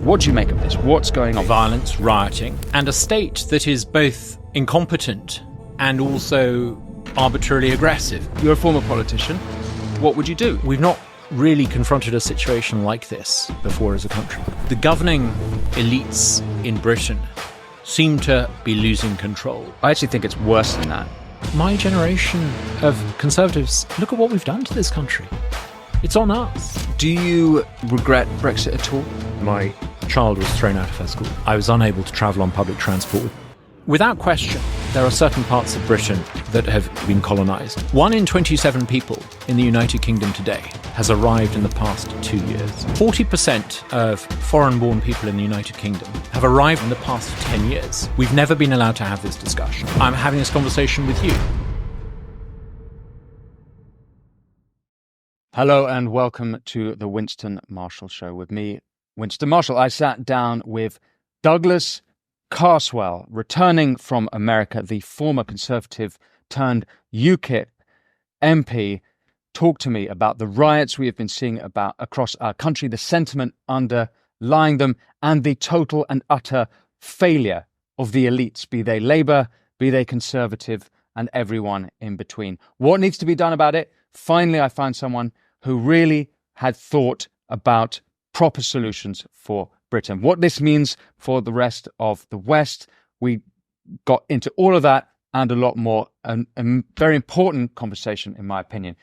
What do you make of this? What's going on? Violence, rioting, and a state that is both incompetent and also arbitrarily aggressive. You're a former politician. What would you do? We've not really confronted a situation like this before as a country. The governing elites in Britain seem to be losing control. I actually think it's worse than that. My generation of Conservatives, look at what we've done to this country. It's on us. Do you regret Brexit at all? My child was thrown out of her school. I was unable to travel on public transport. Without question, there are certain parts of Britain that have been colonised. 1 in 27 people in the United Kingdom today has arrived in the past 2 years. 40% of foreign-born people in the United Kingdom have arrived in the past 10 years. We've never been allowed to have this discussion. I'm having this conversation with you. Hello and welcome to the Winston Marshall Show with me, Winston Marshall. I sat down with Douglas Carswell, returning from America, the former Conservative turned UKIP MP, talked to me about the riots we have been seeing about across our country, the sentiment underlying them, and the total and utter failure of the elites, be they Labour, be they Conservative, and everyone in between. What needs to be done about it? Finally, I found someone who really had thought about proper solutions for Britain. What this means for the rest of the West. We got into all of that and a lot more. A very important conversation, in my opinion.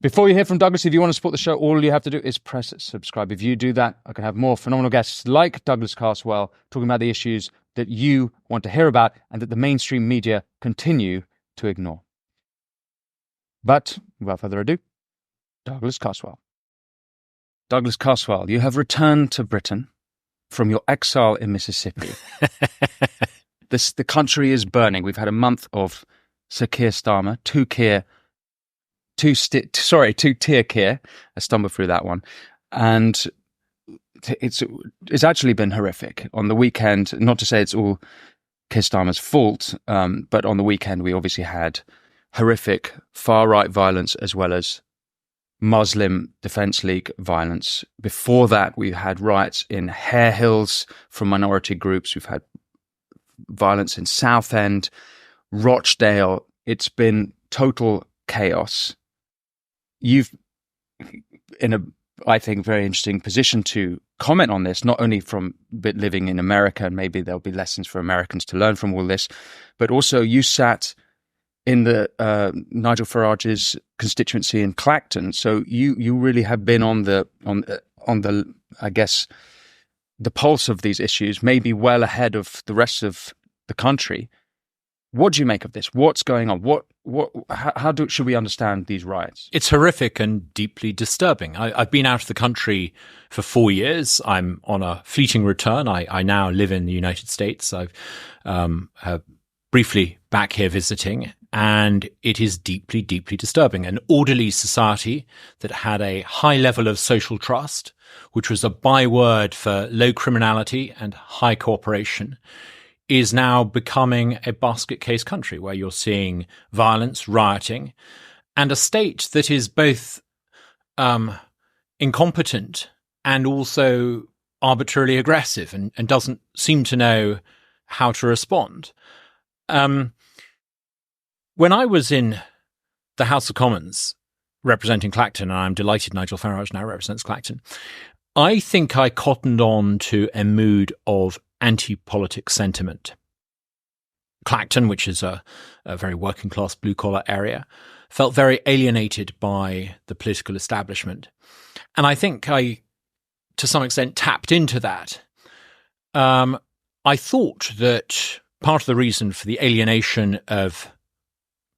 Before you hear from Douglas, if you want to support the show, all you have to do is press subscribe. If you do that, I can have more phenomenal guests like Douglas Carswell talking about the issues that you want to hear about and that the mainstream media continue to ignore. But without further ado, Douglas Carswell. Douglas Carswell, you have returned to Britain from your exile in Mississippi. The country is burning. We've had a month of Sir Keir Starmer, two-tier Keir. I stumbled through that one. And it's actually been horrific. On the weekend, not to say it's all Keir Starmer's fault, but on the weekend we obviously had horrific far-right violence as well as Muslim Defence League violence. Before that, we had riots in Hare Hills from minority groups. We've had violence in Southend, Rochdale. It's been total chaos. You've in a, I think, very interesting position to comment on this, not only from living in America, and maybe there'll be lessons for Americans to learn from all this, but also you sat in the Nigel Farage's constituency in Clacton, so you really have been on the I guess the pulse of these issues, maybe well ahead of the rest of the country. What do you make of this? What's going on? How should we understand these riots? It's horrific and deeply disturbing. I've been out of the country for 4 years. I'm on a fleeting return. I now live in the United States. I've briefly back here visiting. And it is deeply, deeply disturbing. An orderly society that had a high level of social trust, which was a byword for low criminality and high cooperation, is now becoming a basket case country where you're seeing violence, rioting, and a state that is both incompetent and also arbitrarily aggressive and doesn't seem to know how to respond. When I was in the House of Commons representing Clacton, and I'm delighted Nigel Farage now represents Clacton, I think I cottoned on to a mood of anti-politics sentiment. Clacton, which is a very working-class blue-collar area, felt very alienated by the political establishment. And I think I, to some extent, tapped into that. I thought that part of the reason for the alienation of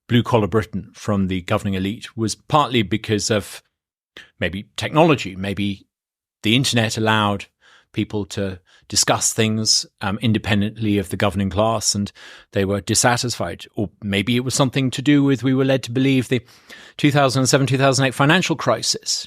blue-collar Britain from the governing elite was partly because of maybe technology. Maybe the internet allowed people to discuss things independently of the governing class and they were dissatisfied. Or maybe it was something to do with, we were led to believe, the 2007-2008 financial crisis.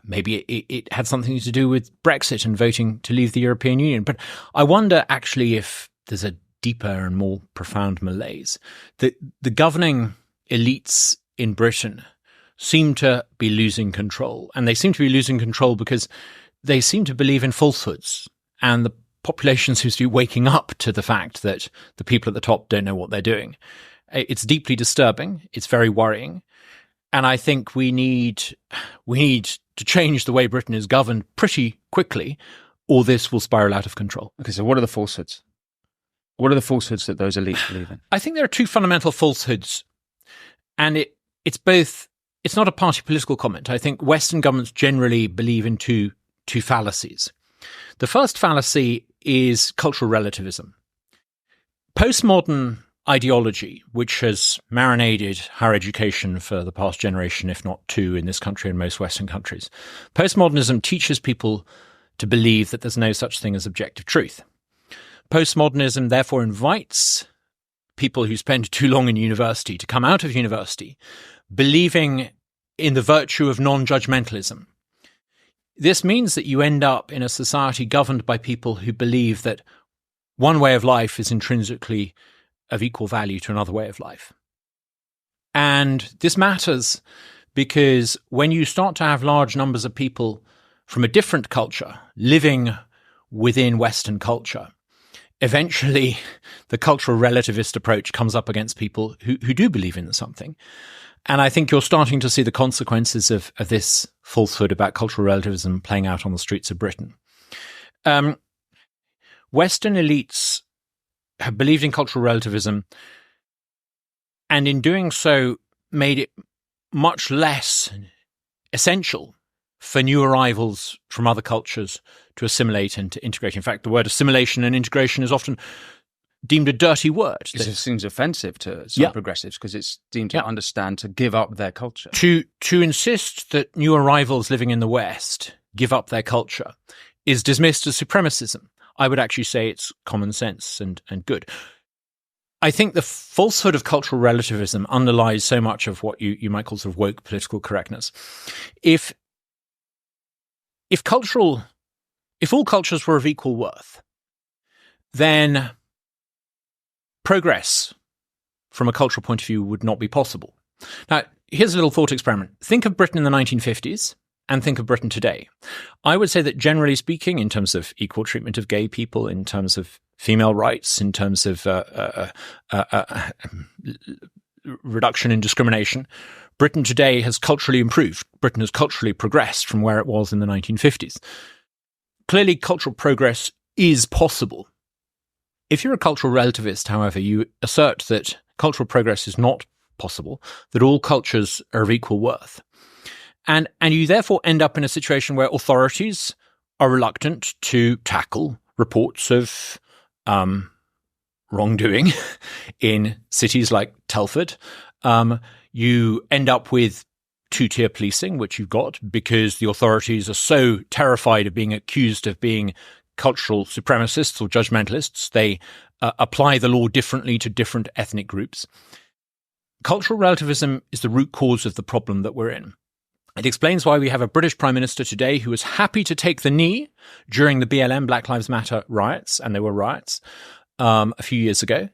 Maybe it had something to do with Brexit and voting to leave the European Union. But I wonder actually if there's a deeper and more profound malaise. The governing elites in Britain seem to be losing control. And they seem to be losing control because they seem to believe in falsehoods, and the population seems to be waking up to the fact that the people at the top don't know what they're doing. It's deeply disturbing. It's very worrying. And I think we need to change the way Britain is governed pretty quickly, or this will spiral out of control. Okay, so what are the falsehoods? What are the falsehoods that those elites believe in? I think there are two fundamental falsehoods, and it's not a party political comment. I think Western governments generally believe in two fallacies. The first fallacy is cultural relativism. Postmodern ideology, which has marinated higher education for the past generation, if not two, in this country and most Western countries. Postmodernism teaches people to believe that there's no such thing as objective truth. Postmodernism therefore invites people who spend too long in university to come out of university believing in the virtue of non-judgmentalism. This means that you end up in a society governed by people who believe that one way of life is intrinsically of equal value to another way of life. And this matters because when you start to have large numbers of people from a different culture living within Western culture, eventually the cultural relativist approach comes up against people who do believe in something. And I think you're starting to see the consequences of this falsehood about cultural relativism playing out on the streets of Britain. Western elites have believed in cultural relativism, and in doing so made it much less essential for new arrivals from other cultures to assimilate and to integrate. In fact, the word assimilation and integration is often deemed a dirty word. It seems offensive to some progressives because it's deemed to understand to give up their culture. To insist that new arrivals living in the West give up their culture is dismissed as supremacism. I would actually say it's common sense and good. I think the falsehood of cultural relativism underlies so much of what you might call sort of woke political correctness. If all cultures were of equal worth, then progress from a cultural point of view would not be possible. Now, here's a little thought experiment. Think of Britain in the 1950s and think of Britain today. I would say that generally speaking, in terms of equal treatment of gay people, in terms of female rights, in terms of reduction in discrimination, Britain today has culturally improved. Britain has culturally progressed from where it was in the 1950s. Clearly, cultural progress is possible. If you're a cultural relativist, however, you assert that cultural progress is not possible, that all cultures are of equal worth. And you therefore end up in a situation where authorities are reluctant to tackle reports of wrongdoing in cities like Telford. You end up with two-tier policing, which you've got because the authorities are so terrified of being accused of being cultural supremacists or judgmentalists. They apply the law differently to different ethnic groups. Cultural relativism is the root cause of the problem that we're in. It explains why we have a British Prime Minister today who was happy to take the knee during the BLM, Black Lives Matter riots, and there were riots a few years ago,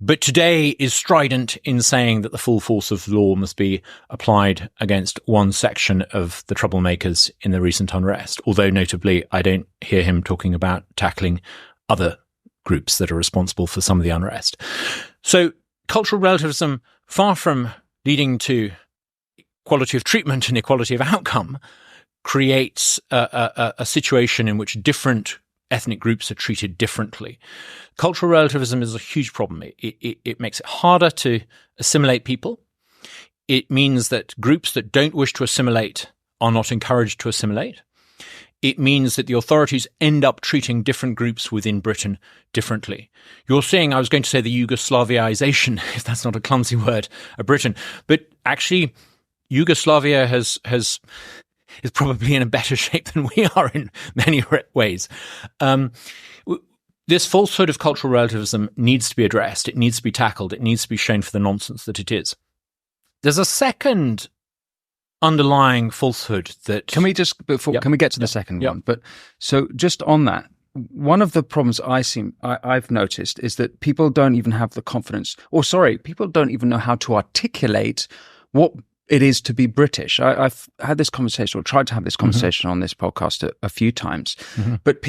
but today is strident in saying that the full force of law must be applied against one section of the troublemakers in the recent unrest, although notably I don't hear him talking about tackling other groups that are responsible for some of the unrest. So cultural relativism, far from leading to equality of treatment and equality of outcome, creates a situation in which different ethnic groups are treated differently. Cultural relativism is a huge problem. It makes it harder to assimilate people. It means that groups that don't wish to assimilate are not encouraged to assimilate. It means that the authorities end up treating different groups within Britain differently. You're seeing, I was going to say the Yugoslaviization, if that's not a clumsy word, of Britain, but actually Yugoslavia is probably in a better shape than we are in many ways. This falsehood of cultural relativism needs to be addressed. It needs to be tackled. It needs to be shown for the nonsense that it is. There's a second underlying falsehood that... Can we get to the second one? But so just on that, one of the problems I've noticed is that people don't even have the confidence, people don't even know how to articulate what it is to be British. I've had this conversation, or tried to have this conversation on this podcast a few times, but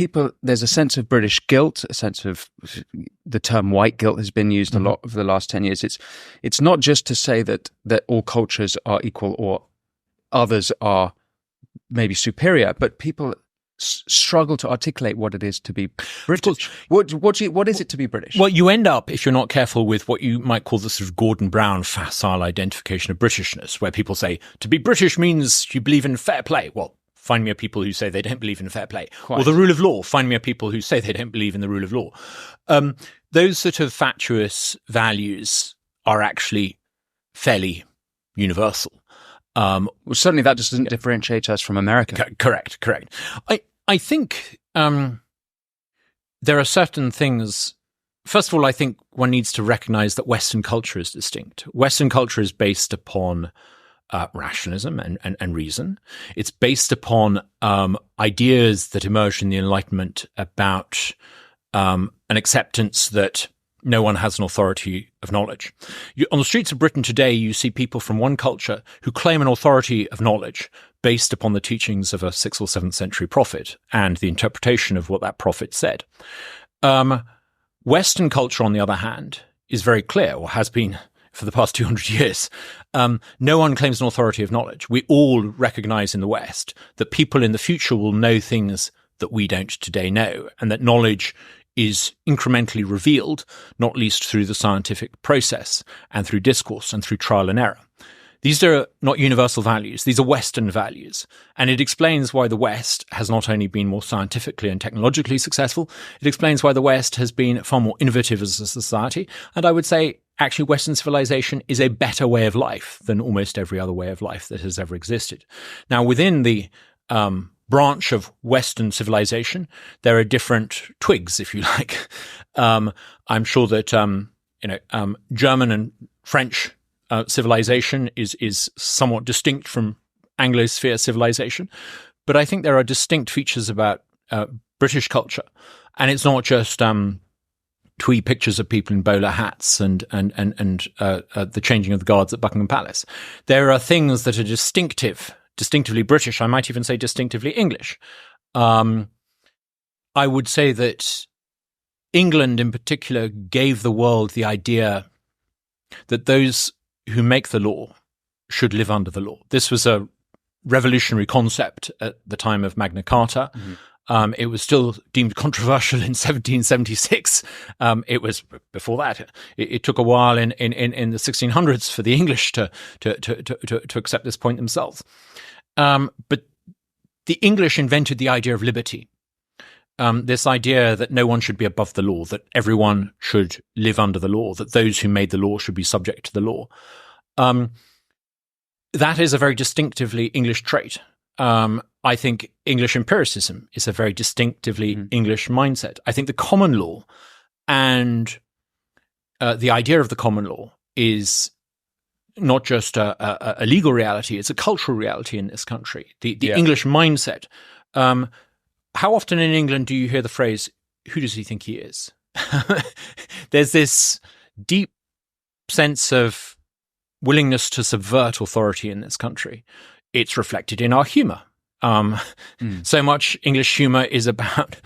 there's a sense of British guilt, a sense of the term white guilt has been used a lot over the last 10 years. It's not just to say that all cultures are equal or others are maybe superior, but people struggle to articulate what it is to be British. What is it to be British? Well, you end up, if you're not careful, with what you might call the sort of Gordon Brown facile identification of Britishness, where people say to be British means you believe in fair play. Well, find me a people who say they don't believe in fair play. Quite. Or the rule of law. Find me a people who say they don't believe in the rule of law. Those sort of fatuous values are actually fairly universal. Well, certainly that just doesn't differentiate us from America. Correct. I think there are certain things. First of all, I think one needs to recognize that Western culture is distinct. Western culture is based upon rationalism and reason. It's based upon ideas that emerged in the Enlightenment about an acceptance that no one has an authority of knowledge. On the streets of Britain today, you see people from one culture who claim an authority of knowledge based upon the teachings of a 6th or 7th century prophet and the interpretation of what that prophet said. Western culture, on the other hand, is very clear, or has been for the past 200 years. No one claims an authority of knowledge. We all recognize in the West that people in the future will know things that we don't today know, and that knowledge is incrementally revealed, not least through the scientific process and through discourse and through trial and error. These are not universal values. These are Western values. And it explains why the West has not only been more scientifically and technologically successful, it explains why the West has been far more innovative as a society. And I would say, actually, Western civilization is a better way of life than almost every other way of life that has ever existed. Now, within the branch of Western civilization, there are different twigs, if you like. I'm sure that German and French civilization is somewhat distinct from Anglosphere civilization, but I think there are distinct features about British culture, and it's not just twee pictures of people in bowler hats and the changing of the guards at Buckingham Palace. There are things that are distinctively British. I might even say distinctively English. I would say that England in particular gave the world the idea that those who make the law should live under the law. This was a revolutionary concept at the time of Magna Carta. It was still deemed controversial in 1776. It was before that. It took a while in the 1600s for the English to accept this point themselves. But the English invented the idea of liberty. This idea that no one should be above the law, that everyone should live under the law, that those who made the law should be subject to the law. That is a very distinctively English trait. I think English empiricism is a very distinctively English mindset. I think the common law and the idea of the common law is not just a legal reality, it's a cultural reality in this country. The English mindset. How often in England do you hear the phrase, who does he think he is? There's this deep sense of willingness to subvert authority in this country. It's reflected in our humour. So much English humour is about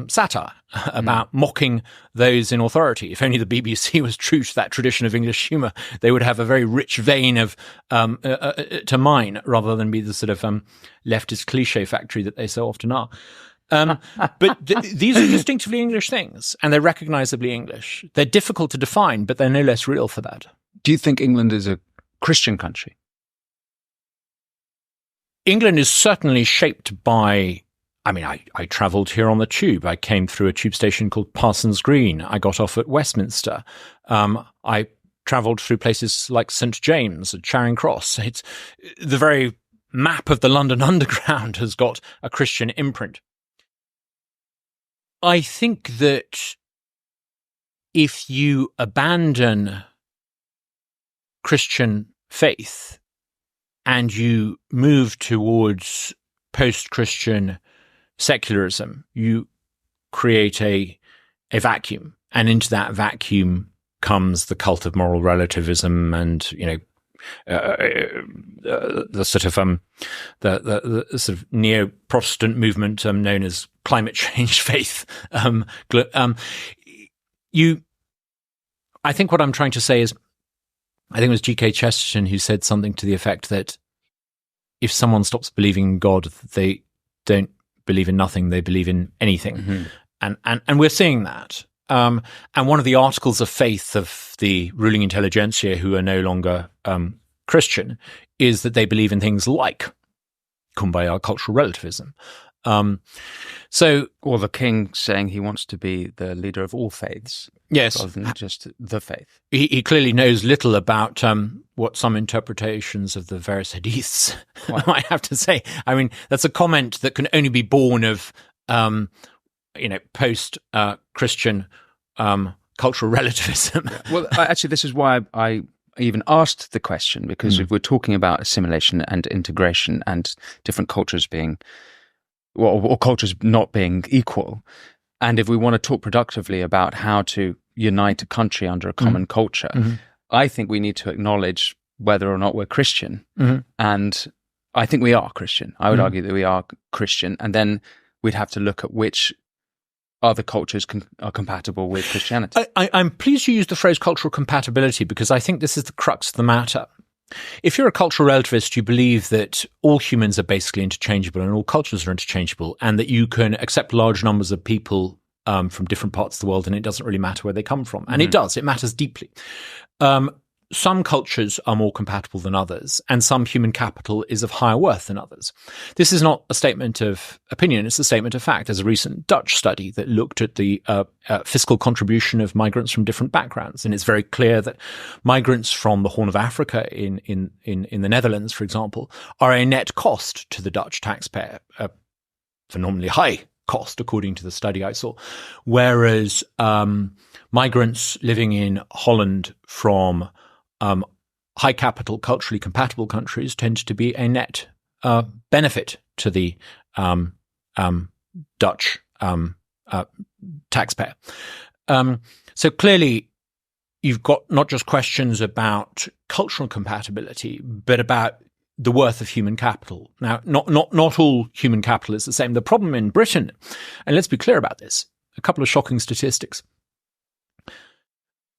satire, about mocking those in authority. If only the BBC was true to that tradition of English humour, they would have a very rich vein of to mine, rather than be the sort of leftist cliche factory that they so often are. But these are distinctively English things, and they're recognisably English. They're difficult to define, but they're no less real for that. Do you think England is a Christian country? England is certainly shaped by, I travelled here on the tube. I came through a tube station called Parsons Green. I got off at Westminster. I travelled through places like St James and Charing Cross. It's the very map of the London Underground has got a Christian imprint. I think that if you abandon Christian faith and you move towards post-Christian secularism, you create a vacuum. And into that vacuum comes the cult of moral relativism and, the sort of the sort of neo-Protestant movement known as climate change faith. I think what I'm trying to say is, I think it was G.K. Chesterton who said something to the effect that if someone stops believing in God, they don't believe in nothing; they believe in anything, and we're seeing that. And one of the articles of faith of the ruling intelligentsia, who are no longer Christian, is that they believe in things like kumbaya, cultural relativism. Or the king saying he wants to be the leader of all faiths, yes, rather than just the faith. He clearly knows little about what some interpretations of the various hadiths might have to say. I mean, that's a comment that can only be born of post-Christian cultural relativism. Yeah. Well, actually, this is why I even asked the question, because if we're talking about assimilation and integration and different cultures being, or cultures not being equal, and if we want to talk productively about how to unite a country under a common culture, I think we need to acknowledge whether or not we're Christian. And I think we are Christian. I would argue that we are Christian. And then we'd have to look at which other cultures are compatible with Christianity. I'm pleased you used the phrase cultural compatibility, because I think this is the crux of the matter. If you're a cultural relativist, you believe that all humans are basically interchangeable and all cultures are interchangeable, and that you can accept large numbers of people from different parts of the world, and it doesn't really matter where they come from. And it does. It matters deeply. Some cultures are more compatible than others, and some human capital is of higher worth than others. This is not a statement of opinion, it's a statement of fact. There's a recent Dutch study that looked at the fiscal contribution of migrants from different backgrounds, and it's very clear that migrants from the Horn of Africa in the Netherlands, for example, are a net cost to the Dutch taxpayer, a phenomenally high cost, according to the study I saw, whereas migrants living in Holland from high capital, culturally compatible countries tend to be a net benefit to the Dutch taxpayer. So clearly, you've got not just questions about cultural compatibility, but about the worth of human capital. Now, not all human capital is the same. The problem in Britain, and let's be clear about this, a couple of shocking statistics.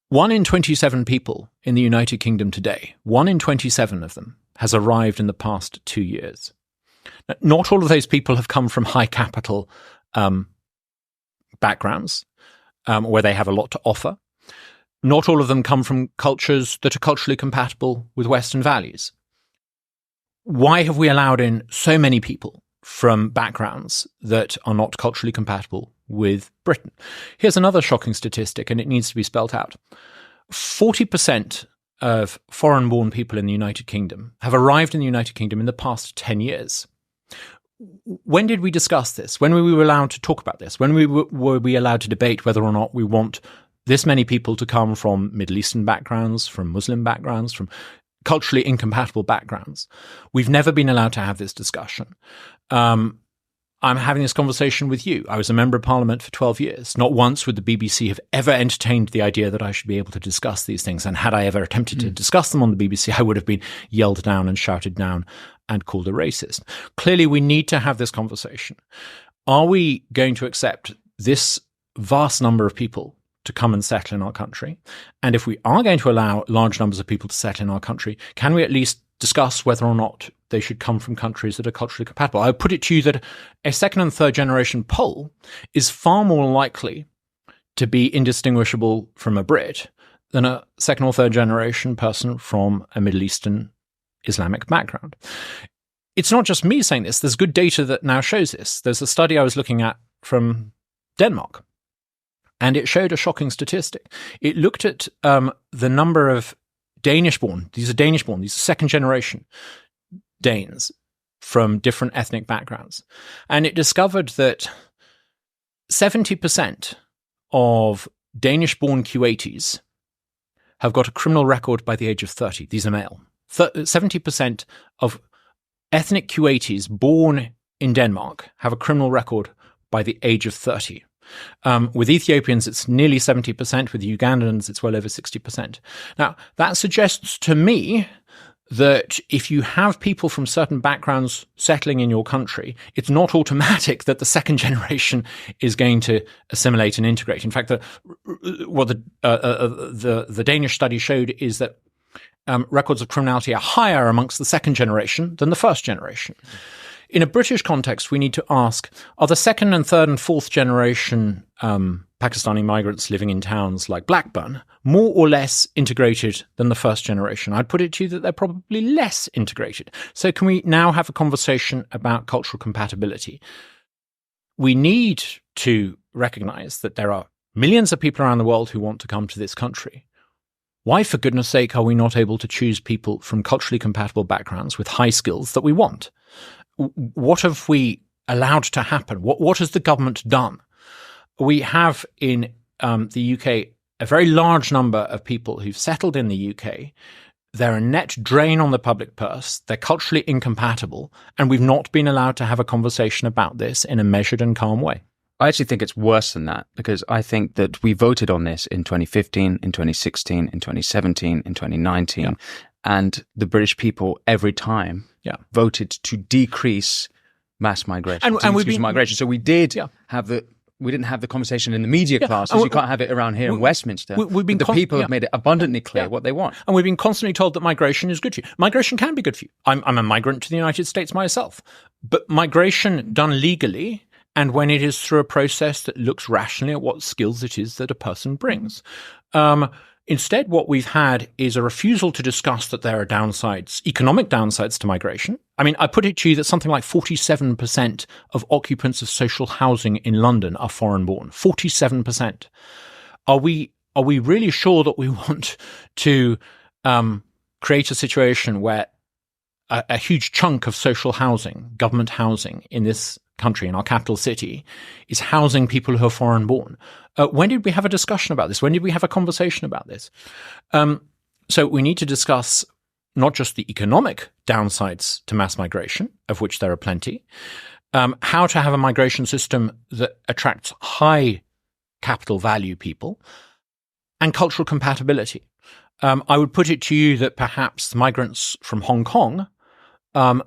1 in 27 people in the United Kingdom today, 1 in 27 of them has arrived in the past 2 years. Now, not all of those people have come from high capital backgrounds where they have a lot to offer. Not all of them come from cultures that are culturally compatible with Western values. Why have we allowed in so many people from backgrounds that are not culturally compatible with Britain? Here's another shocking statistic, and it needs to be spelt out. 40% of foreign-born people in the United Kingdom have arrived in the United Kingdom in the past 10 years. When did we discuss this? When were we allowed to talk about this? When were we allowed to debate whether or not we want this many people to come from Middle Eastern backgrounds, from Muslim backgrounds, from culturally incompatible backgrounds? We've never been allowed to have this discussion. I'm having this conversation with you. I was a member of Parliament for 12 years. Not once would the BBC have ever entertained the idea that I should be able to discuss these things. And had I ever attempted to discuss them on the BBC, I would have been yelled down and shouted down and called a racist. Clearly, we need to have this conversation. Are we going to accept this vast number of people to come and settle in our country? And if we are going to allow large numbers of people to settle in our country, can we at least discuss whether or not they should come from countries that are culturally compatible? I would put it to you that a second and third generation Pole is far more likely to be indistinguishable from a Brit than a second or third generation person from a Middle Eastern Islamic background. It's not just me saying this. There's good data that now shows this. There's a study I was looking at from Denmark, and it showed a shocking statistic. It looked at the number of Danish-born, these are second-generation Danes from different ethnic backgrounds. And it discovered that 70% of Danish-born Q80s have got a criminal record by the age of 30. These are male. 70% of ethnic Q80s born in Denmark have a criminal record by the age of 30. With Ethiopians, it's nearly 70%. With Ugandans, it's well over 60%. Now, that suggests to me that if you have people from certain backgrounds settling in your country, it's not automatic that the second generation is going to assimilate and integrate. In fact, what the Danish study showed is that records of criminality are higher amongst the second generation than the first generation. In a British context, we need to ask, are the second and third and fourth generation Pakistani migrants living in towns like Blackburn more or less integrated than the first generation? I'd put it to you that they're probably less integrated. So can we now have a conversation about cultural compatibility? We need to recognize that there are millions of people around the world who want to come to this country. Why, for goodness sake, are we not able to choose people from culturally compatible backgrounds with high skills that we want? What have we allowed to happen? What has the government done? We have in the UK a very large number of people who've settled in the UK. They're a net drain on the public purse. They're culturally incompatible. And we've not been allowed to have a conversation about this in a measured and calm way. I actually think it's worse than that, because I think that we voted on this in 2015, in 2016, in 2017, in 2019. Yeah. And the British people every time voted to decrease mass migration, migration. So we did have we didn't have the conversation in the media classes. You can't have it around here in Westminster. The people have made it abundantly clear what they want. And we've been constantly told that migration is good for you. Migration can be good for you. I'm a migrant to the United States myself. But migration done legally, and when it is through a process that looks rationally at what skills it is that a person brings. Instead, what we've had is a refusal to discuss that there are downsides, economic downsides to migration. I mean, I put it to you that something like 47% of occupants of social housing in London are foreign-born. 47%. Are we really sure that we want to create a situation where a huge chunk of social housing, government housing in this country, in our capital city, is housing people who are foreign-born? When did we have a discussion about this? When did we have a conversation about this? So we need to discuss not just the economic downsides to mass migration, of which there are plenty, how to have a migration system that attracts high capital value people, and cultural compatibility. I would put it to you that perhaps migrants from Hong Kong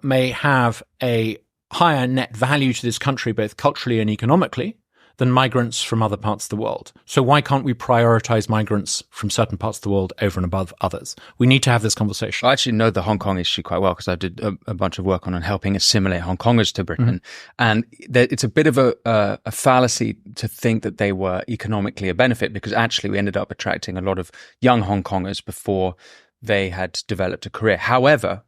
may have a higher net value to this country, both culturally and economically, than migrants from other parts of the world. So why can't we prioritize migrants from certain parts of the world over and above others? We need to have this conversation. I actually know the Hong Kong issue quite well, because I did a bunch of work on helping assimilate Hong Kongers to Britain. And it's a bit of a fallacy to think that they were economically a benefit, because actually we ended up attracting a lot of young Hong Kongers before they had developed a career. However,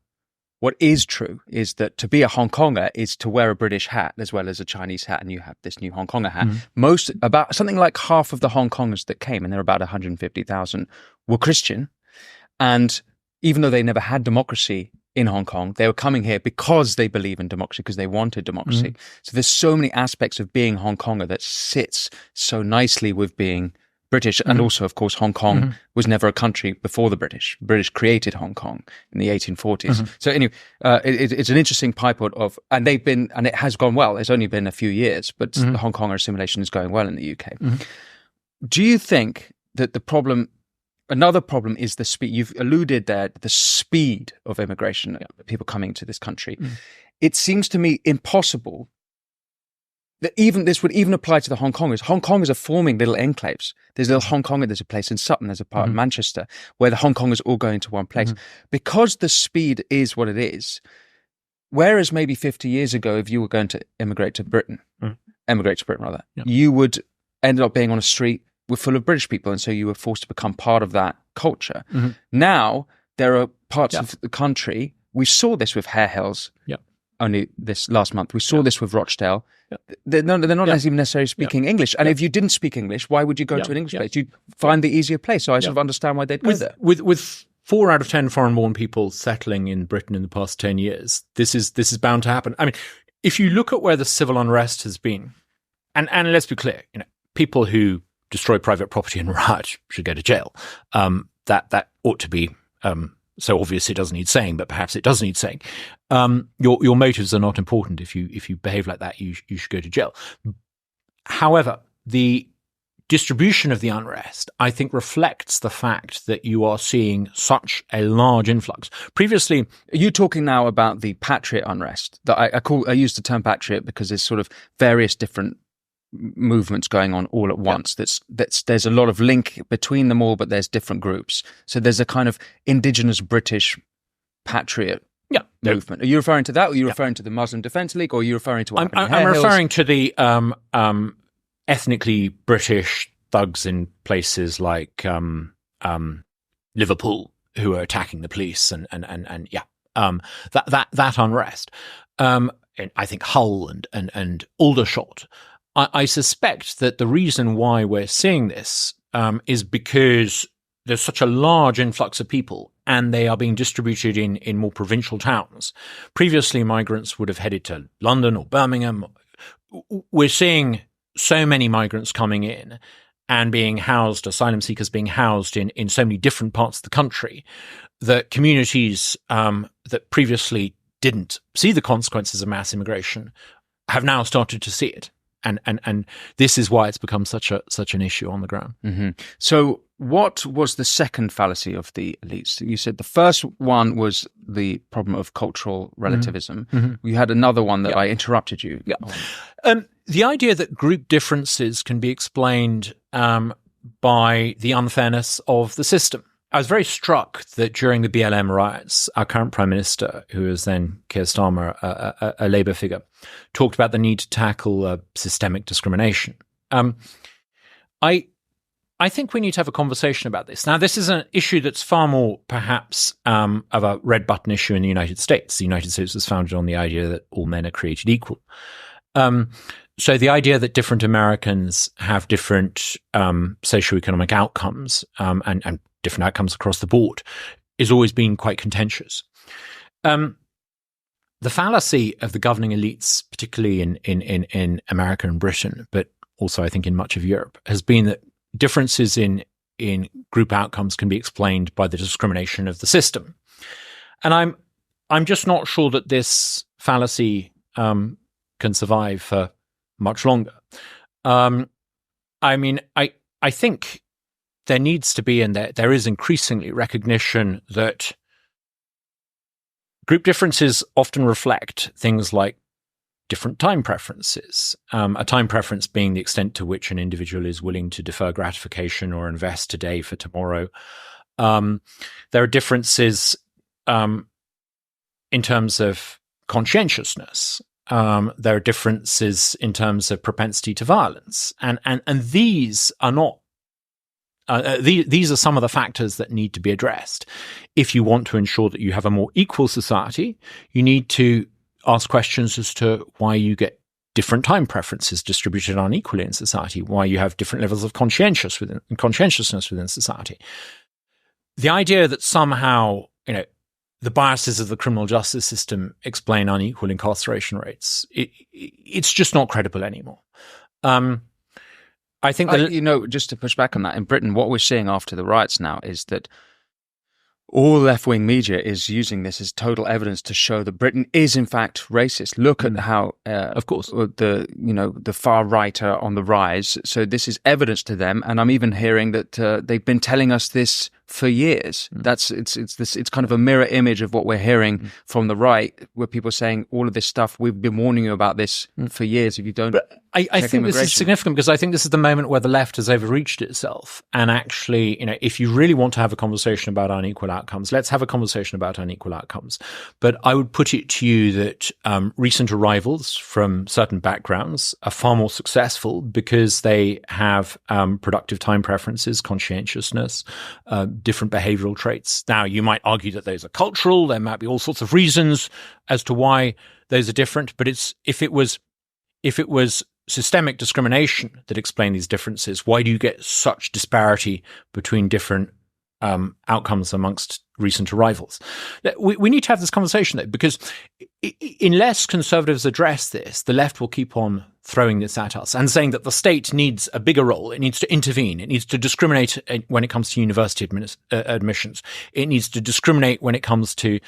what is true is that to be a Hong Konger is to wear a British hat as well as a Chinese hat, and you have this new Hong Konger hat. About something like half of the Hong Kongers that came, and there are about 150,000, were Christian. And even though they never had democracy in Hong Kong, they were coming here because they believe in democracy, because they wanted democracy. So there's so many aspects of being Hong Konger that sits so nicely with being British. And also, of course, Hong Kong was never a country before the British. British created Hong Kong in the 1840s. So anyway, it's an interesting pipeline of, and it has gone well. It's only been a few years, but the Hong Konger assimilation is going well in the UK. Do you think that another problem is the speed? You've alluded that the speed of immigration, people coming to this country. It seems to me impossible that this would even apply to the Hong Kongers. Hong Kongers are forming little enclaves. There's a little Hong Konger, there's a place in Sutton, there's a part in Manchester, where the Hong Kongers all go into one place. Because the speed is what it is, whereas maybe 50 years ago, if you were going to emigrate to Britain, you would end up being on a street full of British people, and so you were forced to become part of that culture. Now, there are parts of the country, we saw this with Hare Hills, only this last month. We saw this with Rochdale. They're not even necessarily speaking English. And if you didn't speak English, why would you go to an English place? You'd find the easier place. So I sort of understand why they'd go there. With 4 out of 10 foreign-born people settling in Britain in the past 10 years, this is bound to happen. I mean, if you look at where the civil unrest has been, and let's be clear, people who destroy private property and riot should go to jail. That ought to be so obvious it doesn't need saying, but perhaps it does need saying. Your motives are not important. If you behave like that, you should go to jail. However, the distribution of the unrest, I think, reflects the fact that you are seeing such a large influx. Previously, are you talking now about the patriot unrest? That I use the term patriot because there's sort of various different movements going on all at once. There's a lot of link between them all, but there's different groups. So there's a kind of indigenous British patriot movement. Are you referring to that, or are you referring to the Muslim Defence League, or are you referring to what I'm referring to the ethnically British thugs in places like Liverpool who are attacking the police and that unrest. And I think Hull and Aldershot. I suspect that the reason why we're seeing this is because there's such a large influx of people and they are being distributed in more provincial towns. Previously, migrants would have headed to London or Birmingham. We're seeing so many migrants coming in and being housed, asylum seekers being housed in so many different parts of the country, that communities that previously didn't see the consequences of mass immigration have now started to see it. And this is why it's become such an issue on the ground. Mm-hmm. So what was the second fallacy of the elites? You said the first one was the problem of cultural relativism. Mm-hmm. You had another one that I interrupted you on. The idea that group differences can be explained by the unfairness of the system. I was very struck that during the BLM riots, our current Prime Minister, who was then Keir Starmer, a Labour figure, talked about the need to tackle systemic discrimination. I think we need to have a conversation about this. Now, this is an issue that's far more perhaps of a red button issue in the United States. The United States was founded on the idea that all men are created equal. So the idea that different Americans have different socioeconomic outcomes and different outcomes across the board is always been quite contentious. The fallacy of the governing elites, particularly in America and Britain, but also I think in much of Europe, has been that differences in group outcomes can be explained by the discrimination of the system. And I'm just not sure that this fallacy can survive for much longer. I mean, I think there needs to be, and there is increasingly recognition that group differences often reflect things like different time preferences. A time preference being the extent to which an individual is willing to defer gratification or invest today for tomorrow. There are differences in terms of conscientiousness. There are differences in terms of propensity to violence, and these are not. These are some of the factors that need to be addressed. If you want to ensure that you have a more equal society, you need to ask questions as to why you get different time preferences distributed unequally in society, why you have different levels of conscientiousness within society. The idea that somehow, the biases of the criminal justice system explain unequal incarceration rates, it's just not credible anymore. I think that, just to push back on that, in Britain, what we're seeing after the riots now is that all left-wing media is using this as total evidence to show that Britain is in fact racist. Look at how, of course, the far right are on the rise. So this is evidence to them, and I'm even hearing that they've been telling us this for years. It's kind of a mirror image of what we're hearing from the right, where people are saying all of this stuff. We've been warning you about this for years. If you don't, but I think this is significant because I think this is the moment where the left has overreached itself. And actually, if you really want to have a conversation about unequal outcomes, let's have a conversation about unequal outcomes. But I would put it to you that recent arrivals from certain backgrounds are far more successful because they have productive time preferences, conscientiousness, different behavioral traits. Now, you might argue that those are cultural. There might be all sorts of reasons as to why those are different. But if it was systemic discrimination that explained these differences, why do you get such disparity between different outcomes amongst recent arrivals? We need to have this conversation, though, because unless conservatives address this, the left will keep on throwing this at us and saying that the state needs a bigger role. It needs to intervene. It needs to discriminate when it comes to university admissions. It needs to discriminate when it comes to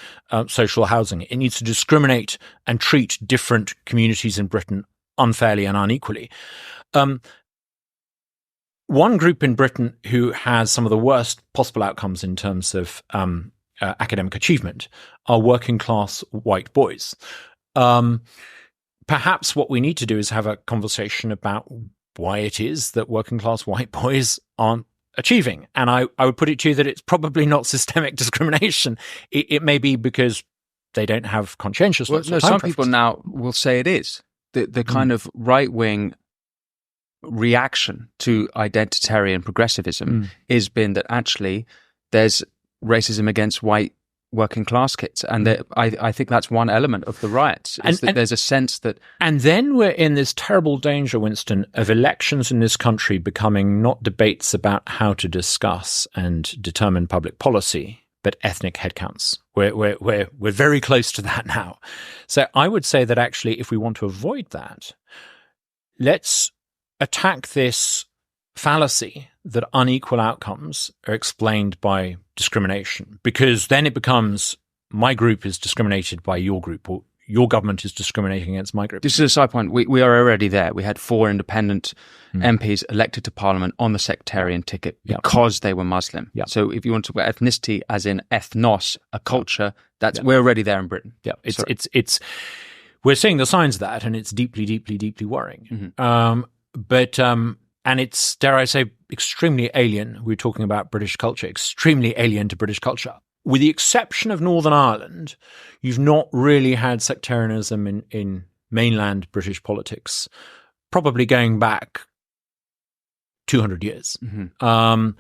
social housing. It needs to discriminate and treat different communities in Britain unfairly and unequally. one group in Britain who has some of the worst possible outcomes in terms of academic achievement are working class white boys. Perhaps what we need to do is have a conversation about why it is that working class white boys aren't achieving. And I would put it to you that it's probably not systemic discrimination. It may be because they don't have conscientiousness. Well, no, some people now will say it is. The kind of right-wing reaction to identitarian progressivism has been that actually there's racism against white working class kids. And I think that's one element of the riots, is that there's a sense that... And then we're in this terrible danger, Winston, of elections in this country becoming not debates about how to discuss and determine public policy, but ethnic headcounts. We're very close to that now. So I would say that actually, if we want to avoid that, let's attack this fallacy that unequal outcomes are explained by discrimination, because then it becomes my group is discriminated by your group, or your government is discriminating against my group. This is a side point. We are already there. We had 4 independent MPs elected to Parliament on the sectarian ticket because they were Muslim. So if you want to talk about ethnicity as in ethnos, a culture, we're already there in Britain. It's we're seeing the signs of that, and it's deeply, deeply, deeply worrying. And it's, dare I say, extremely alien. We're talking about British culture, extremely alien to British culture. With the exception of Northern Ireland, you've not really had sectarianism in mainland British politics, probably going back 200 years. I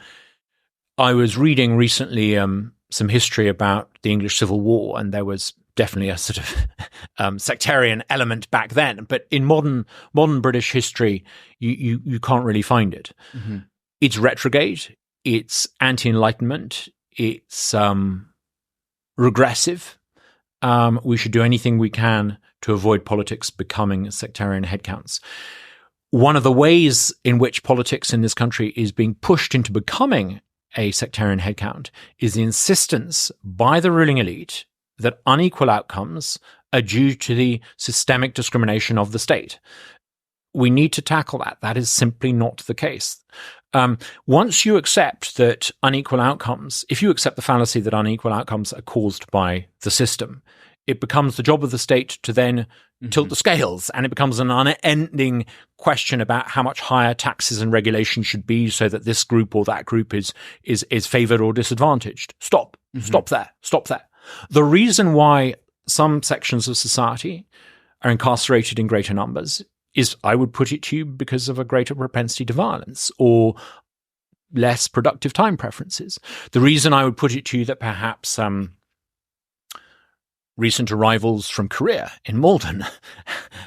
was reading recently some history about the English Civil War, and there was definitely a sort of sectarian element back then. But in modern British history, you can't really find it. It's retrograde. It's anti-Enlightenment. It's regressive. We should do anything we can to avoid politics becoming sectarian headcounts. One of the ways in which politics in this country is being pushed into becoming a sectarian headcount is the insistence by the ruling elite that unequal outcomes are due to the systemic discrimination of the state. We need to tackle that. That is simply not the case. Once you accept that unequal outcomes, if you accept the fallacy that unequal outcomes are caused by the system, it becomes the job of the state to then tilt the scales, and it becomes an unending question about how much higher taxes and regulation should be so that this group or that group is favored or disadvantaged. Stop there. The reason why some sections of society are incarcerated in greater numbers is, I would put it to you, because of a greater propensity to violence or less productive time preferences. The reason I would put it to you that perhaps recent arrivals from Korea in Malden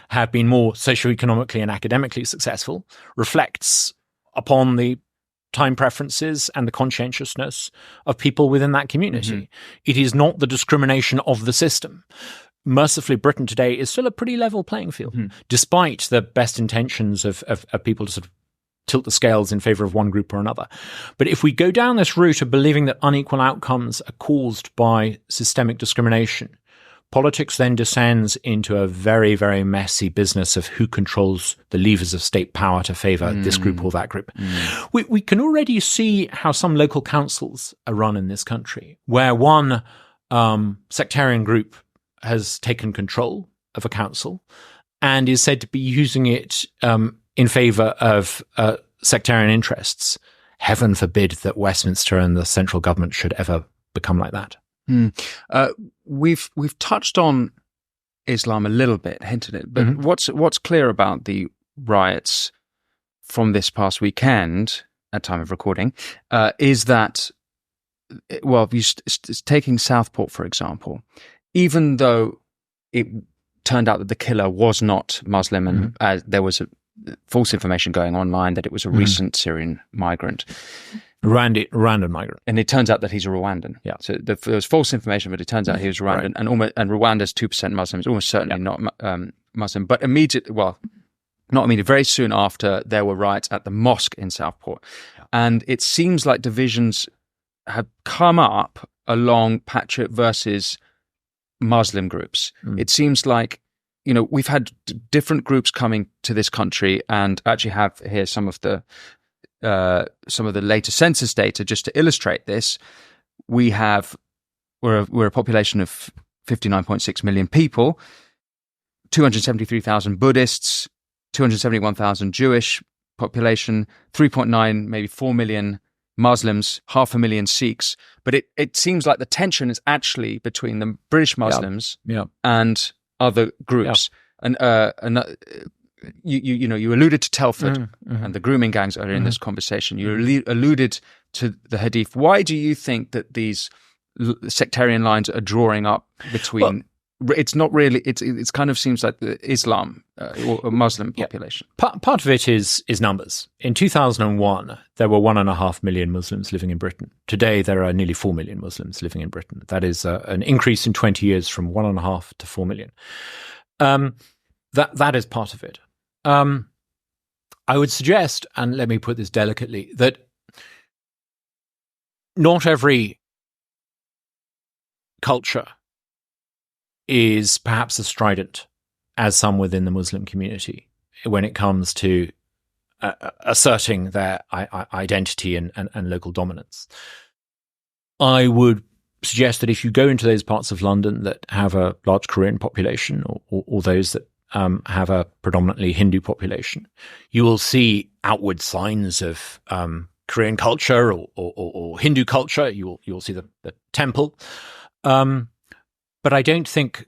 have been more socioeconomically and academically successful reflects upon the time preferences and the conscientiousness of people within that community. It is not the discrimination of the system. Mercifully, Britain today is still a pretty level playing field, despite the best intentions of people to sort of tilt the scales in favor of one group or another. But if we go down this route of believing that unequal outcomes are caused by systemic discrimination, politics then descends into a very, very messy business of who controls the levers of state power to favor this group or that group. We can already see how some local councils are run in this country, where one sectarian group has taken control of a council and is said to be using it in favor of sectarian interests. Heaven forbid that Westminster and the central government should ever become like that. We've touched on Islam a little bit, hinted it, but what's clear about the riots from this past weekend, at time of recording, is that, well, taking Southport for example, even though it turned out that the killer was not Muslim and there was false information going online that it was a recent Syrian migrant. Rwandan migrant. And it turns out that he's a Rwandan. So there was false information, but it turns out he was Rwandan. And Rwanda's 2% Muslims, almost certainly not Muslim. But very soon after, there were riots at the mosque in Southport. And it seems like divisions have come up along patriot versus Muslim groups. It seems like, we've had different groups coming to this country, and actually have here some of the some of the later census data, just to illustrate this, we're a population of 59.6 million people, 273,000 Buddhists, 271,000 Jewish population, 3.9, maybe 4 million Muslims, 500,000 Sikhs. But it seems like the tension is actually between the British Muslims and other groups. And you alluded to Telford and the grooming gangs are in this conversation. You alluded to the Hadith. Why do you think that these sectarian lines are drawing up between? It's not really. It's kind of seems like the Islam or Muslim population. Part of it is numbers. In 2001, there were 1.5 million Muslims living in Britain. Today, there are nearly 4 million Muslims living in Britain. That is an increase in 20 years from 1.5 to 4 million. That is part of it. I would suggest, and let me put this delicately, that not every culture is perhaps as strident as some within the Muslim community when it comes to asserting their identity and local dominance. I would suggest that if you go into those parts of London that have a large Korean population or those that have a predominantly Hindu population, you will see outward signs of Korean culture or Hindu culture. You will see the temple. But I don't think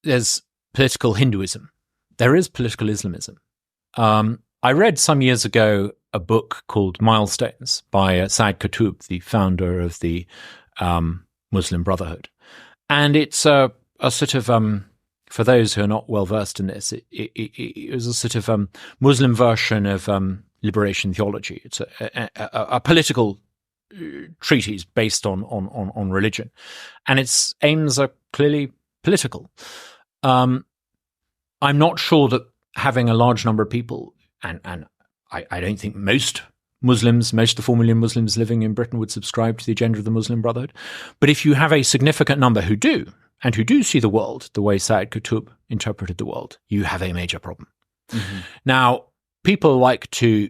there's political Hinduism. There is political Islamism. I read some years ago a book called Milestones by Saad Qutb, the founder of the Muslim Brotherhood. And it's a sort of, for those who are not well versed in this, it was a sort of Muslim version of liberation theology. It's a political treatise based on religion, and its aims are clearly political. I'm not sure that having a large number of people, and I don't think most Muslims, most of the 4 million Muslims living in Britain would subscribe to the agenda of the Muslim Brotherhood. But if you have a significant number who do, and who do see the world the way Saad Qutb interpreted the world, you have a major problem. Mm-hmm. Now, people like to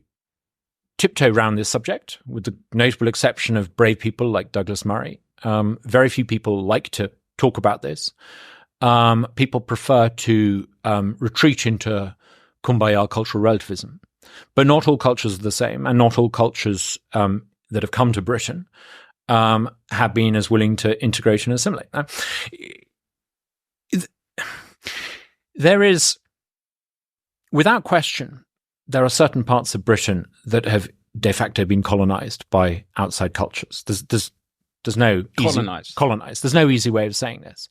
tiptoe around this subject, with the notable exception of brave people like Douglas Murray. Very few people like to talk about this. People prefer to retreat into kumbaya cultural relativism. But not all cultures are the same, and not all cultures that have come to Britain have been as willing to integrate and assimilate. Now, there is, without question, there are certain parts of Britain that have de facto been colonized by outside cultures. There's no colonized. There's no easy way of saying this.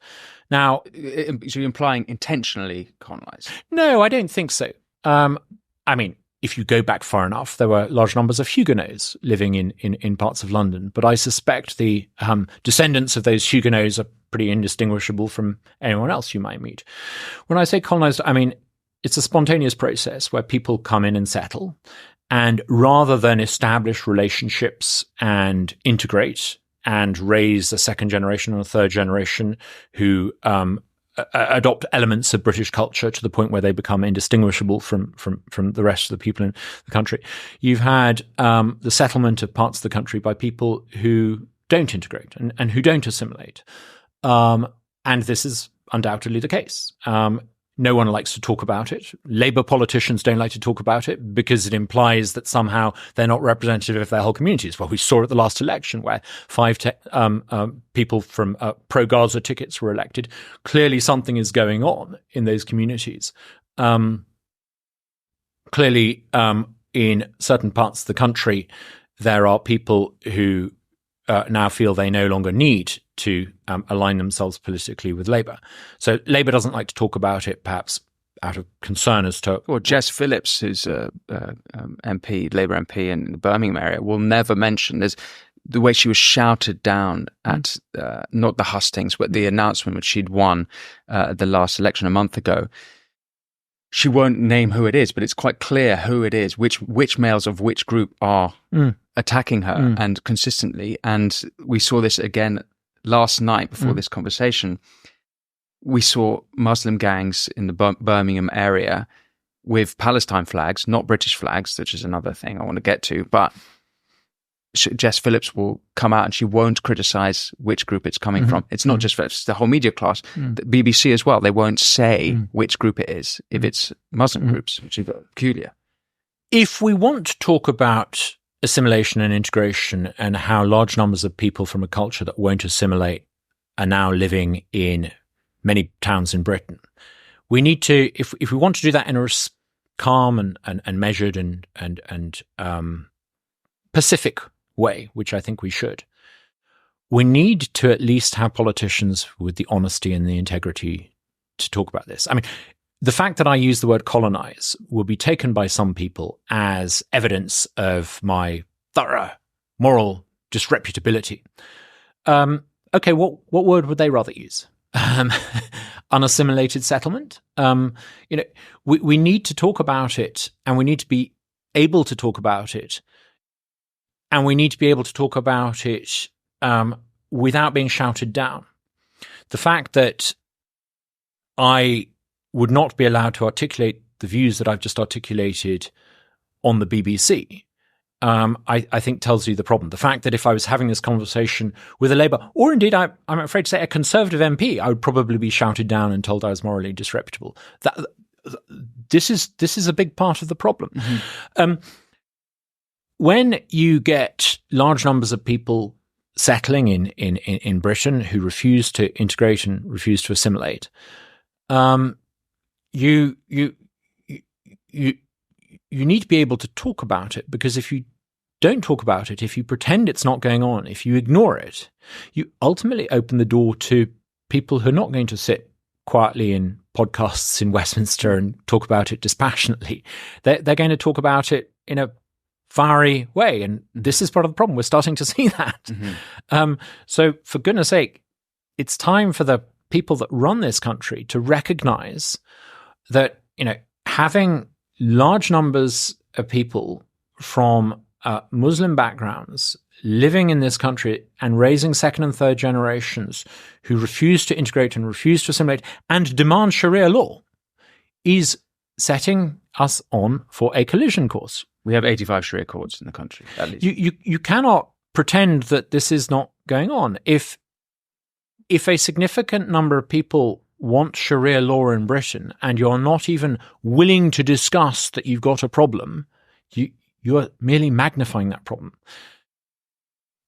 Now, so you're implying intentionally colonized? No, I don't think so. I mean, if you go back far enough, there were large numbers of Huguenots living in parts of London, but I suspect the descendants of those Huguenots are pretty indistinguishable from anyone else you might meet. When I say colonized, I mean it's a spontaneous process where people come in and settle, and rather than establish relationships and integrate and raise a second generation or a third generation who adopt elements of British culture to the point where they become indistinguishable from the rest of the people in the country, you've had the settlement of parts of the country by people who don't integrate and who don't assimilate. And this is undoubtedly the case. No one likes to talk about it. Labour politicians don't like to talk about it because it implies that somehow they're not representative of their whole communities. Well, we saw at the last election where 5 people from pro-Gaza tickets were elected. Clearly something is going on in those communities. Clearly, in certain parts of the country, there are people who now feel they no longer need to align themselves politically with Labour. So Labour doesn't like to talk about it, perhaps out of concern as to... Well, Jess Phillips, who's a MP, Labour MP in the Birmingham area, will never mention the way she was shouted down at not the hustings, but the announcement which she'd won at the last election a month ago. She won't name who it is, but it's quite clear who it is, which males of which group are attacking her and consistently. And we saw this again last night before this conversation. We saw Muslim gangs in the Birmingham area with Palestine flags, not British flags, which is another thing I want to get to, but Jess Phillips will come out and she won't criticize which group it's coming from. It's not just Phillips, it's the whole media class. The BBC as well, they won't say which group it is if it's Muslim groups, which is peculiar. If we want to talk about assimilation and integration and how large numbers of people from a culture that won't assimilate are now living in many towns in Britain, we need to, if we want to do that in a calm and measured and pacific way, which I think we should, we need to at least have politicians with the honesty and the integrity to talk about this. I mean, the fact that I use the word colonize will be taken by some people as evidence of my thorough moral disreputability. Okay, what word would they rather use? Unassimilated settlement? We need to talk about it, and we need to be able to talk about it, and we need to be able to talk about it without being shouted down. The fact that I would not be allowed to articulate the views that I've just articulated on the BBC, I think tells you the problem. The fact that if I was having this conversation with a Labour, or indeed I'm afraid to say a Conservative MP, I would probably be shouted down and told I was morally disreputable. This is a big part of the problem. When you get large numbers of people settling in Britain who refuse to integrate and refuse to assimilate, you need to be able to talk about it, because if you don't talk about it, if you pretend it's not going on, if you ignore it, you ultimately open the door to people who are not going to sit quietly in podcasts in Westminster and talk about it dispassionately. They're going to talk about it in a fiery way, and this is part of the problem. We're starting to see that. So for goodness sake, it's time for the people that run this country to recognize that, having large numbers of people from Muslim backgrounds living in this country and raising second and third generations who refuse to integrate and refuse to assimilate and demand Sharia law is setting us on for a collision course. We have 85 Sharia courts in the country, at least. You cannot pretend that this is not going on. If a significant number of people want Sharia law in Britain and you're not even willing to discuss that you've got a problem, you're merely magnifying that problem.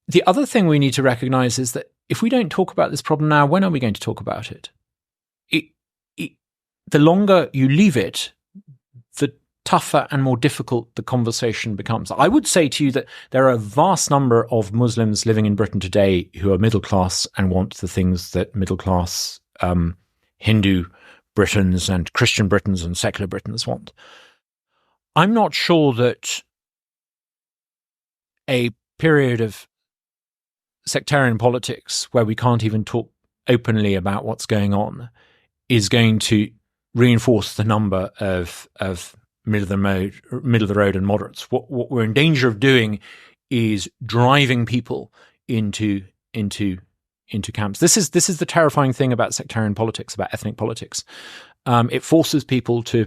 The other thing we need to recognize is that if we don't talk about this problem now, when are we going to talk about it? The longer you leave it, the tougher and more difficult the conversation becomes. I would say to you that there are a vast number of Muslims living in Britain today who are middle class and want the things that middle class Hindu Britons and Christian Britons and secular Britons want. I'm not sure that a period of sectarian politics where we can't even talk openly about what's going on is going to reinforce the number of middle of the road and moderates. What we're in danger of doing is driving people into camps. This is the terrifying thing about sectarian politics, about ethnic politics. It forces people to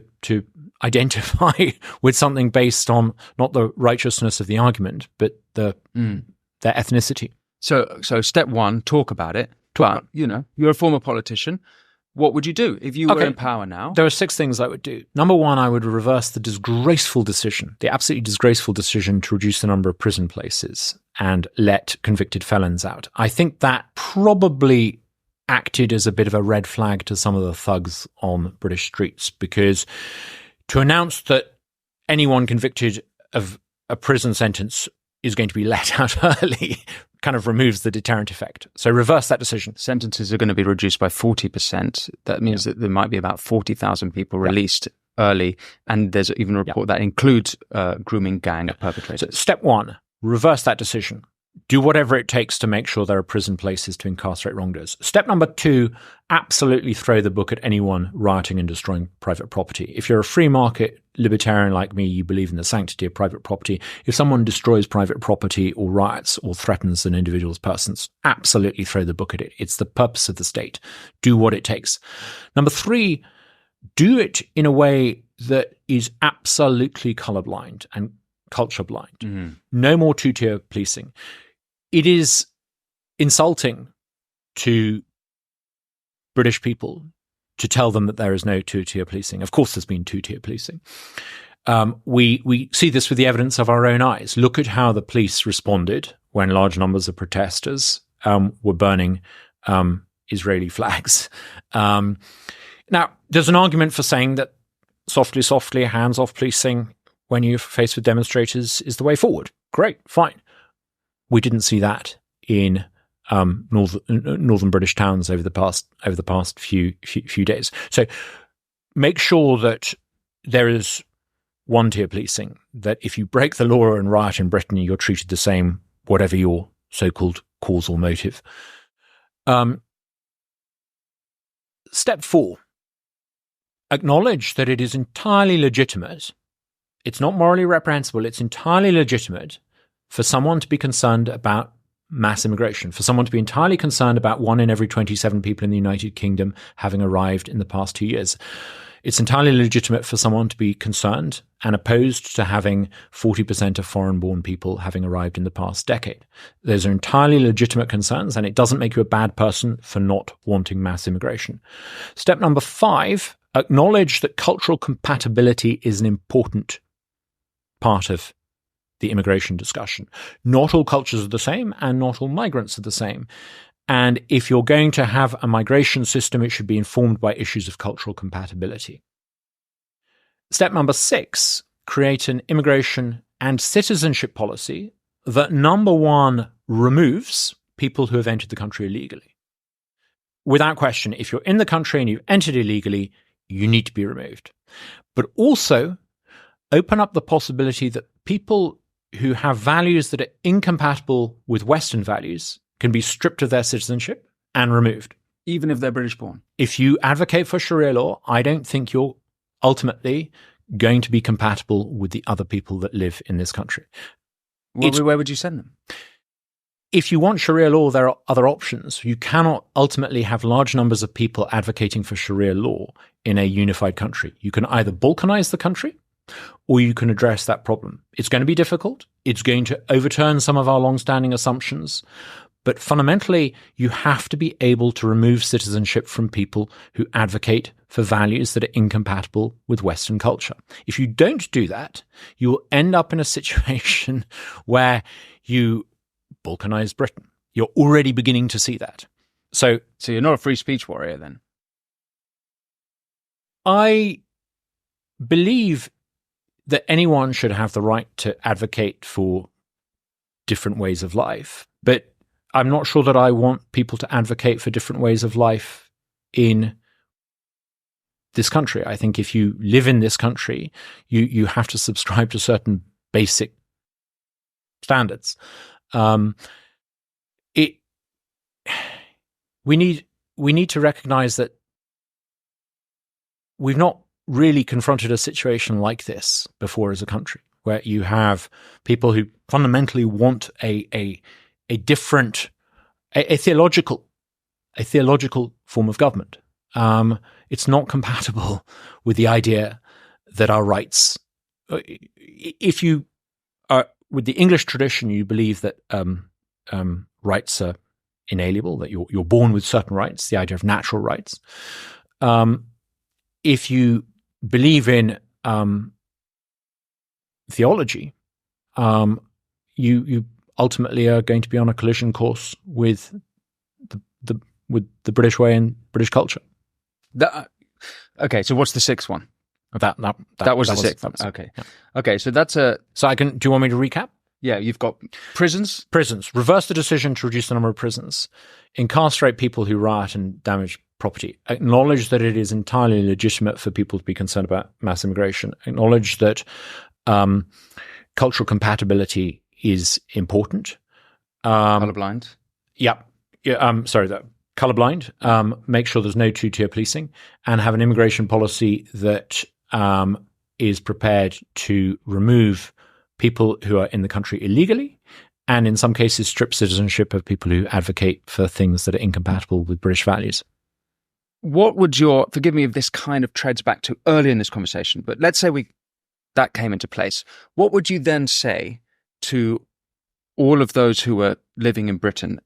identify with something based on not the righteousness of the argument, but their ethnicity. So step one, talk about it. But, you're a former politician. What would you do if you were in power now? There are 6 things I would do. Number 1, I would reverse the absolutely disgraceful decision to reduce the number of prison places and let convicted felons out. I think that probably acted as a bit of a red flag to some of the thugs on British streets, because to announce that anyone convicted of a prison sentence is going to be let out early kind of removes the deterrent effect. So reverse that decision. Sentences are going to be reduced by 40%. That means that there might be about 40,000 people released early. And there's even a report that includes grooming gang perpetrators. So step 1, reverse that decision. Do whatever it takes to make sure there are prison places to incarcerate wrongdoers. Step number 2, absolutely throw the book at anyone rioting and destroying private property. If you're a free market libertarian like me, you believe in the sanctity of private property. If someone destroys private property or riots or threatens an individual's persons, absolutely throw the book at it. It's the purpose of the state. Do what it takes. Number 3, do it in a way that is absolutely colorblind and culture blind. Mm-hmm. No more two-tier policing. It is insulting to British people to tell them that there is no two-tier policing. Of course, there's been two-tier policing. We see this with the evidence of our own eyes. Look at how the police responded when large numbers of protesters were burning Israeli flags. Now, there's an argument for saying that softly, hands-off policing when you're faced with demonstrators is the way forward. Great, fine. We didn't see that in northern British towns over the past few days. So make sure that there is one-tier policing, that if you break the law and riot in Britain, you're treated the same, whatever your so-called cause or motive. Step 4, acknowledge that it is entirely legitimate. It's not morally reprehensible. It's entirely legitimate for someone to be concerned about mass immigration, for someone to be entirely concerned about 1 in every 27 people in the United Kingdom having arrived in the past 2 years. It's entirely legitimate for someone to be concerned and opposed to having 40% of foreign-born people having arrived in the past decade. Those are entirely legitimate concerns, and it doesn't make you a bad person for not wanting mass immigration. Step number 5, acknowledge that cultural compatibility is an important part of the immigration discussion. Not all cultures are the same, and not all migrants are the same. And if you're going to have a migration system, it should be informed by issues of cultural compatibility. Step number 6, create an immigration and citizenship policy that, number 1, removes people who have entered the country illegally. Without question, if you're in the country and you've entered illegally, you need to be removed. But also open up the possibility that people who have values that are incompatible with Western values can be stripped of their citizenship and removed. Even if they're British born? If you advocate for Sharia law, I don't think you're ultimately going to be compatible with the other people that live in this country. Where would you send them? If you want Sharia law, there are other options. You cannot ultimately have large numbers of people advocating for Sharia law in a unified country. You can either balkanize the country, or you can address that problem. It's going to be difficult. It's going to overturn some of our long-standing assumptions. But fundamentally, you have to be able to remove citizenship from people who advocate for values that are incompatible with Western culture. If you don't do that, you will end up in a situation where you balkanize Britain. You're already beginning to see that. So you're not a free speech warrior then? I believe that anyone should have the right to advocate for different ways of life, but I'm not sure that I want people to advocate for different ways of life in this country. I think if you live in this country, you have to subscribe to certain basic standards. We need to recognize that we've not really confronted a situation like this before as a country, where you have people who fundamentally want a different, a theological form of government. It's not compatible with the idea that our rights, if you are with the English tradition, you believe that rights are inalienable, that you're born with certain rights, the idea of natural rights. If you believe in theology, you ultimately are going to be on a collision course with the British way and British culture. Okay, so what's the 6th one? That was the 6th. Okay, yeah. Okay, so that's a. So I can. Do you want me to recap? Yeah, you've got prisons. Reverse the decision to reduce the number of prisons. Incarcerate people who riot and damage property. Acknowledge that it is entirely legitimate for people to be concerned about mass immigration. Acknowledge that cultural compatibility is important. Colorblind. Yeah. Colorblind. Make sure there's no two-tier policing, and have an immigration policy that is prepared to remove people who are in the country illegally, and in some cases strip citizenship of people who advocate for things that are incompatible with British values. what would your, forgive me if this kind of treads back to early in this conversation, but let's say that came into place. What would you then say to all of those who are living in Britain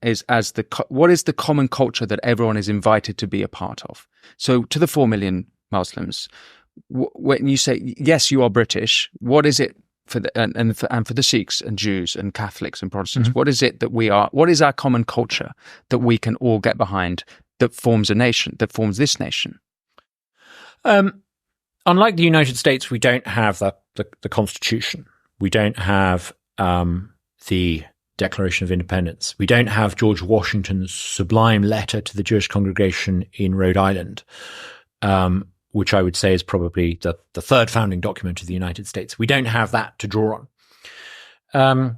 what is the common culture that everyone is invited to be a part of? So to the 4 million Muslims, when you say, yes, you are British, what is it for the Sikhs and Jews and Catholics and Protestants? What is it that we are? What is our common culture that we can all get behind that forms a nation, that forms this nation? Unlike the United States, we don't have the Constitution. We don't have the Declaration of Independence. We don't have George Washington's sublime letter to the Jewish congregation in Rhode Island, which I would say is probably the third founding document of the United States. We don't have that to draw on.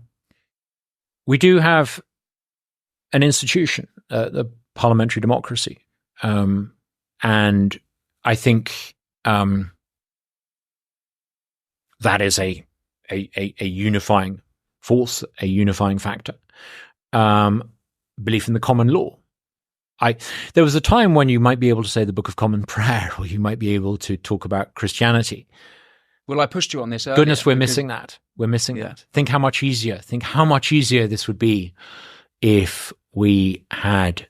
We do have an institution, the parliamentary democracy. And I think that is a unifying force, a unifying factor. Belief in the common law. There was a time when you might be able to say the Book of Common Prayer, or you might be able to talk about Christianity. Well, I pushed you on this earlier. Goodness, we're missing that. We're missing that. Think how much easier this would be if we had,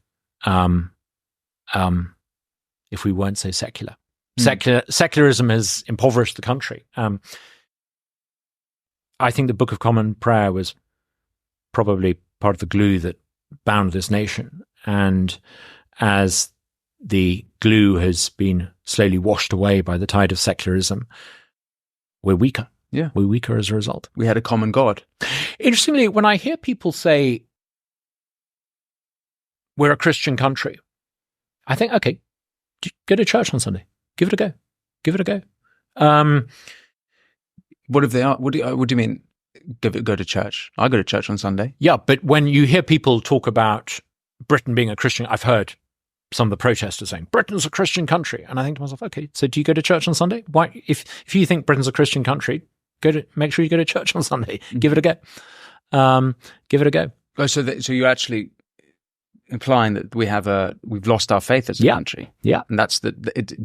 if we weren't so secular. Secularism has impoverished the country. I think the Book of Common Prayer was probably part of the glue that bound this nation. And as the glue has been slowly washed away by the tide of secularism, we're weaker. Yeah. We're weaker as a result. We had a common God. Interestingly, when I hear people say we're a Christian country, I think, okay, go to church on Sunday. Give it a go. Give it a go. What if they are? What do you mean? Go to church? I go to church on Sunday. Yeah, but when you hear people talk about Britain being a Christian, I've heard some of the protesters saying Britain's a Christian country, and I think to myself, okay, so do you go to church on Sunday? Why, if you think Britain's a Christian country, make sure you go to church on Sunday. Give it a go. Give it a go. Oh, so you're actually implying that we've lost our faith as a country. Yeah, and that's do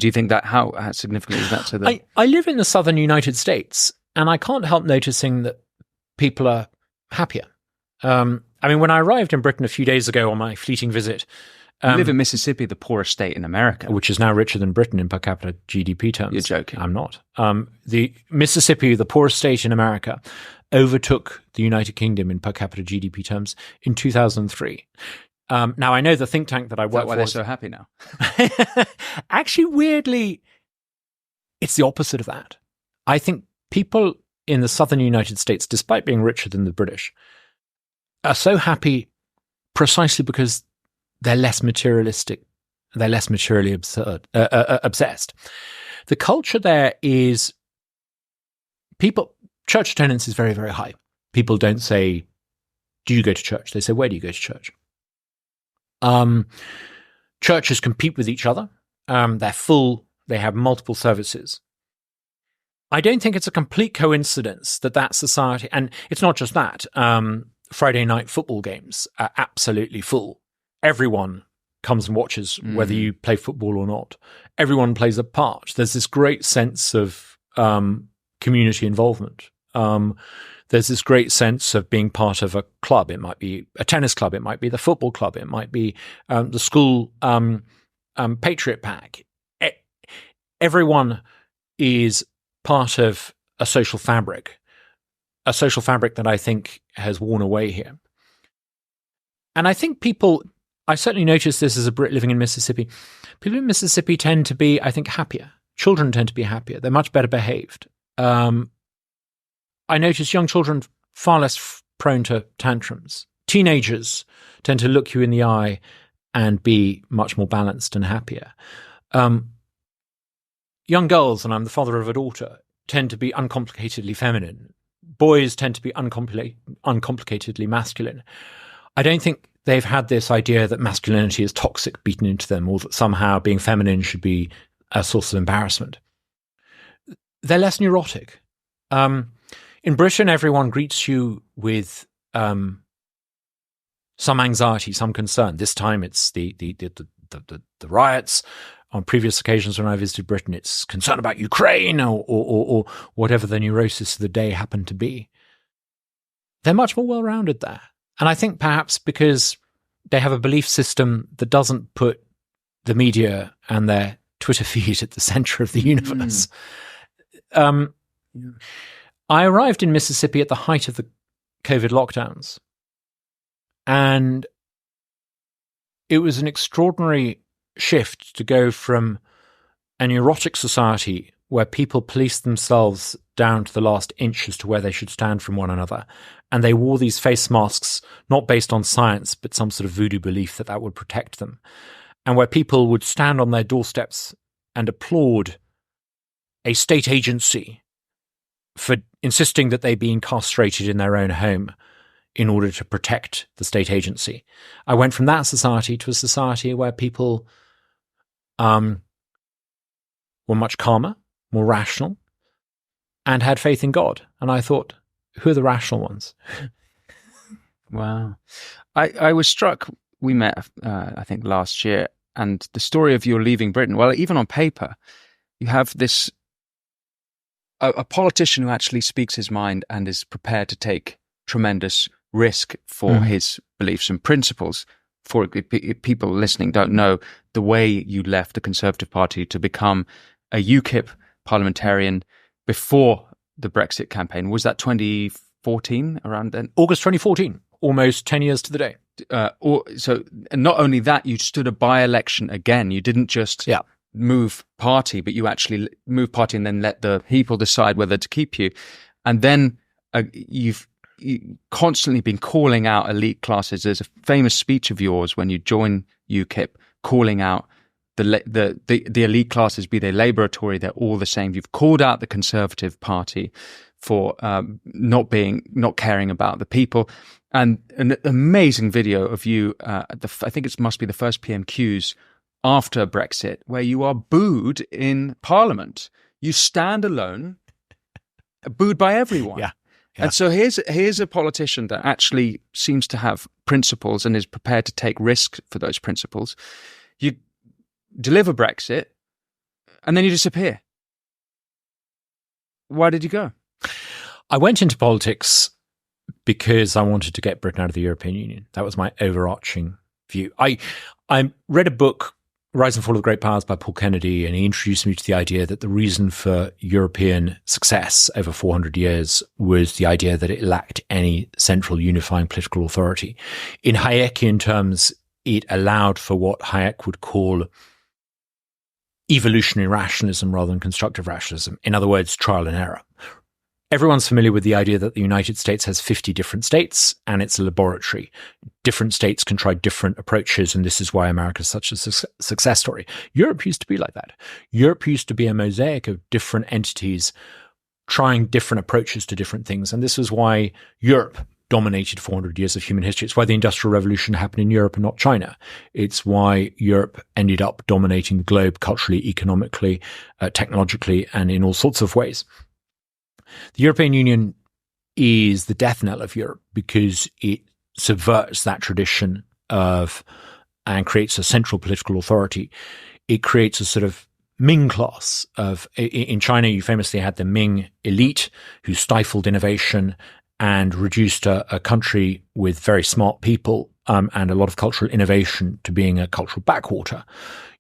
you think that how significant is that to the? I live in the southern United States, and I can't help noticing that people are happier. I mean, when I arrived in Britain a few days ago on my fleeting visit, you live in Mississippi, the poorest state in America, which is now richer than Britain in per capita GDP terms. You're joking. I'm not. The Mississippi, the poorest state in America, overtook the United Kingdom in per capita GDP terms in 2003. Now, I know the think tank that I work for. Why they're so happy now? Actually, weirdly, it's the opposite of that. I think people in the southern United States, despite being richer than the British, are so happy precisely because they're less materialistic, they're less materially obsessed. The culture there is church attendance is very, very high. People don't say, do you go to church? They say, where do you go to church? Churches compete with each other. They're full. They have multiple services. I don't think it's a complete coincidence that society, and it's not just that, Friday night football games are absolutely full. Everyone comes and watches, whether you play football or not. Everyone plays a part. There's this great sense of community involvement. There's this great sense of being part of a club. It might be a tennis club. It might be the football club. It might be the school Patriot Pack. Everyone is part of a social fabric that I think has worn away here. And I think I certainly noticed this as a Brit living in Mississippi. People in Mississippi tend to be, I think, happier. Children tend to be happier. They're much better behaved. I notice young children far less prone to tantrums. Teenagers tend to look you in the eye and be much more balanced and happier. Young girls, and I'm the father of a daughter, tend to be uncomplicatedly feminine. Boys tend to be uncomplicatedly masculine. I don't think they've had this idea that masculinity is toxic beaten into them, or that somehow being feminine should be a source of embarrassment. They're less neurotic. In Britain, everyone greets you with some anxiety, some concern. This time, it's the riots. on previous occasions when I visited Britain, it's concern about Ukraine or whatever the neurosis of the day happened to be. They're much more well-rounded there. And I think perhaps because they have a belief system that doesn't put the media and their Twitter feed at the center of the universe. I arrived in Mississippi at the height of the COVID lockdowns. And it was an extraordinary shift to go from a neurotic society where people policed themselves down to the last inch as to where they should stand from one another. And they wore these face masks, not based on science, but some sort of voodoo belief that would protect them. And where people would stand on their doorsteps and applaud a state agency for insisting that they be incarcerated in their own home in order to protect the state agency. I went from that society to a society where people were much calmer, more rational, and had faith in God. And I thought, who are the rational ones? Wow. I was struck, we met, I think, last year, and the story of your leaving Britain, well, even on paper, you have this, a politician who actually speaks his mind and is prepared to take tremendous risk for his beliefs and principles. For people listening don't know, the way you left the Conservative Party to become a UKIP parliamentarian before the Brexit campaign, was that 2014, around then? August 2014, almost 10 years to the day. So not only that, you stood a by-election again. You didn't just move party, but you actually moved party and then let the people decide whether to keep you. And then you've constantly been calling out elite classes. There's a famous speech of yours when you join UKIP, calling out the elite classes, be they Labour or Tory, they're all the same. You've called out the Conservative Party for not caring about the people. And an amazing video of you, I think it must be the first PMQs after Brexit, where you are booed in Parliament. You stand alone, booed by everyone. Yeah. And so here's a politician that actually seems to have principles and is prepared to take risk for those principles. You deliver Brexit, and then you disappear. Why did you go? I went into politics because I wanted to get Britain out of the European Union. That was my overarching view. I read a book, Rise and Fall of Great Powers by Paul Kennedy, and he introduced me to the idea that the reason for European success over 400 years was the idea that it lacked any central unifying political authority. In Hayekian terms, it allowed for what Hayek would call evolutionary rationalism rather than constructive rationalism. In other words, trial and error. Everyone's familiar with the idea that the United States has 50 different states and it's a laboratory. Different states can try different approaches, and this is why America is such a success story. Europe used to be like that. Europe used to be a mosaic of different entities trying different approaches to different things, and this is why Europe dominated 400 years of human history. It's why the Industrial Revolution happened in Europe and not China. It's why Europe ended up dominating the globe culturally, economically, technologically, and in all sorts of ways. The European Union is the death knell of Europe because it subverts that tradition of and creates a central political authority. It creates a sort of Ming class of, in China, you famously had the Ming elite who stifled innovation and reduced a country with very smart people and a lot of cultural innovation to being a cultural backwater.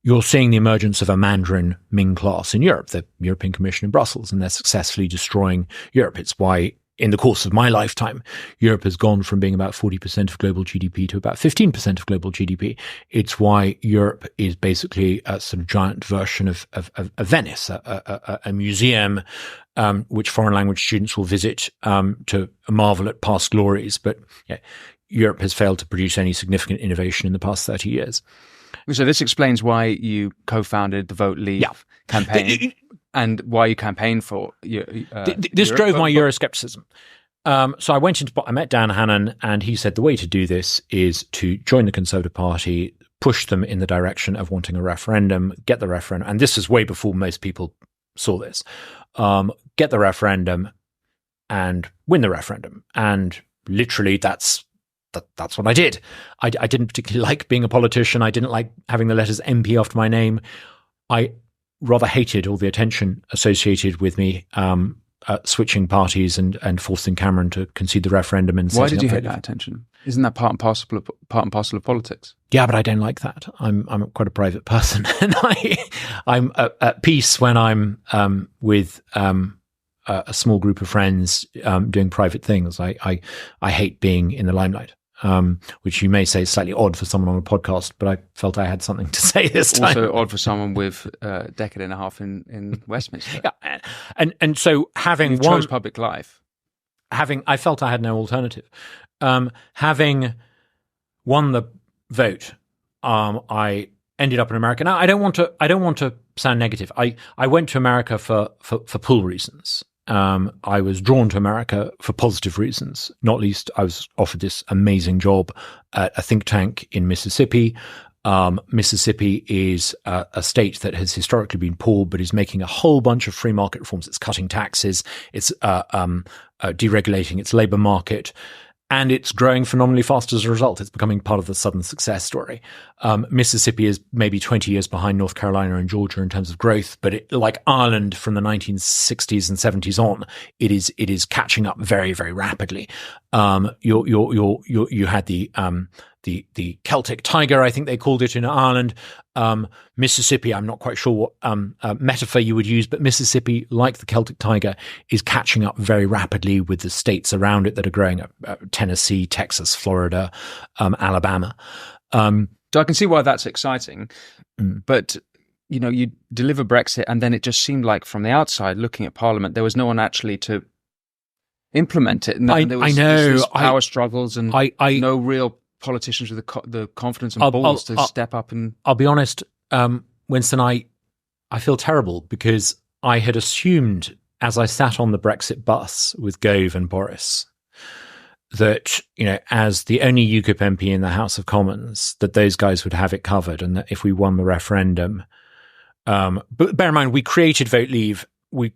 You're seeing the emergence of a Mandarin Ming class in Europe, the European Commission in Brussels, and they're successfully destroying Europe. It's why, in the course of my lifetime, Europe has gone from being about 40% of global GDP to about 15% of global GDP. It's why Europe is basically a sort of giant version of Venice, a museum which foreign language students will visit to marvel at past glories. But Europe has failed to produce any significant innovation in the past 30 years. So this explains why you co-founded the Vote Leave campaign and why you campaigned for this drove my Euroscepticism. So I met Dan Hannan, and he said the way to do this is to join the Conservative Party, push them in the direction of wanting a referendum, get the referendum. And this is way before most people saw this. Get the referendum and win the referendum. And literally that's what I did. I didn't particularly like being a politician. I didn't like having the letters MP after my name. I rather hated all the attention associated with me switching parties and forcing Cameron to concede the referendum. And why did you hate that attention? Isn't that part and parcel of politics? Yeah, but I don't like that. I'm quite a private person, and I'm at peace when I'm with a small group of friends doing private things. I hate being in the limelight. Which you may say is slightly odd for someone on a podcast, but I felt I had something to say this time. Also odd for someone with a decade and a half in Westminster. Yeah, and so you chose public life. I felt I had no alternative. Having won the vote, I ended up in America. Now I don't want to sound negative. I went to America for pull reasons. I was drawn to America for positive reasons, not least I was offered this amazing job at a think tank in Mississippi. Mississippi is a state that has historically been poor, but is making a whole bunch of free market reforms. It's cutting taxes. It's deregulating its labor market. And it's growing phenomenally fast as a result. It's becoming part of the Southern success story. Mississippi is maybe 20 years behind North Carolina and Georgia in terms of growth, but like Ireland from the 1960s and 70s on, it is catching up very, very rapidly. You had the Celtic tiger, I think they called it in Ireland. Mississippi, I'm not quite sure what metaphor you would use, but Mississippi, like the Celtic tiger, is catching up very rapidly with the states around it that are growing up, Tennessee, Texas, Florida, Alabama. So I can see why that's exciting, but you deliver Brexit, and then it just seemed like from the outside, looking at Parliament, there was no one actually to implement it. And there was, I know power struggles and no real politicians with the confidence and balls to step up. And I'll be honest, Winston, I feel terrible because I had assumed as I sat on the Brexit bus with Gove and Boris that, as the only UKIP MP in the House of Commons, that those guys would have it covered, and that if we won the referendum, but bear in mind, we created Vote Leave. When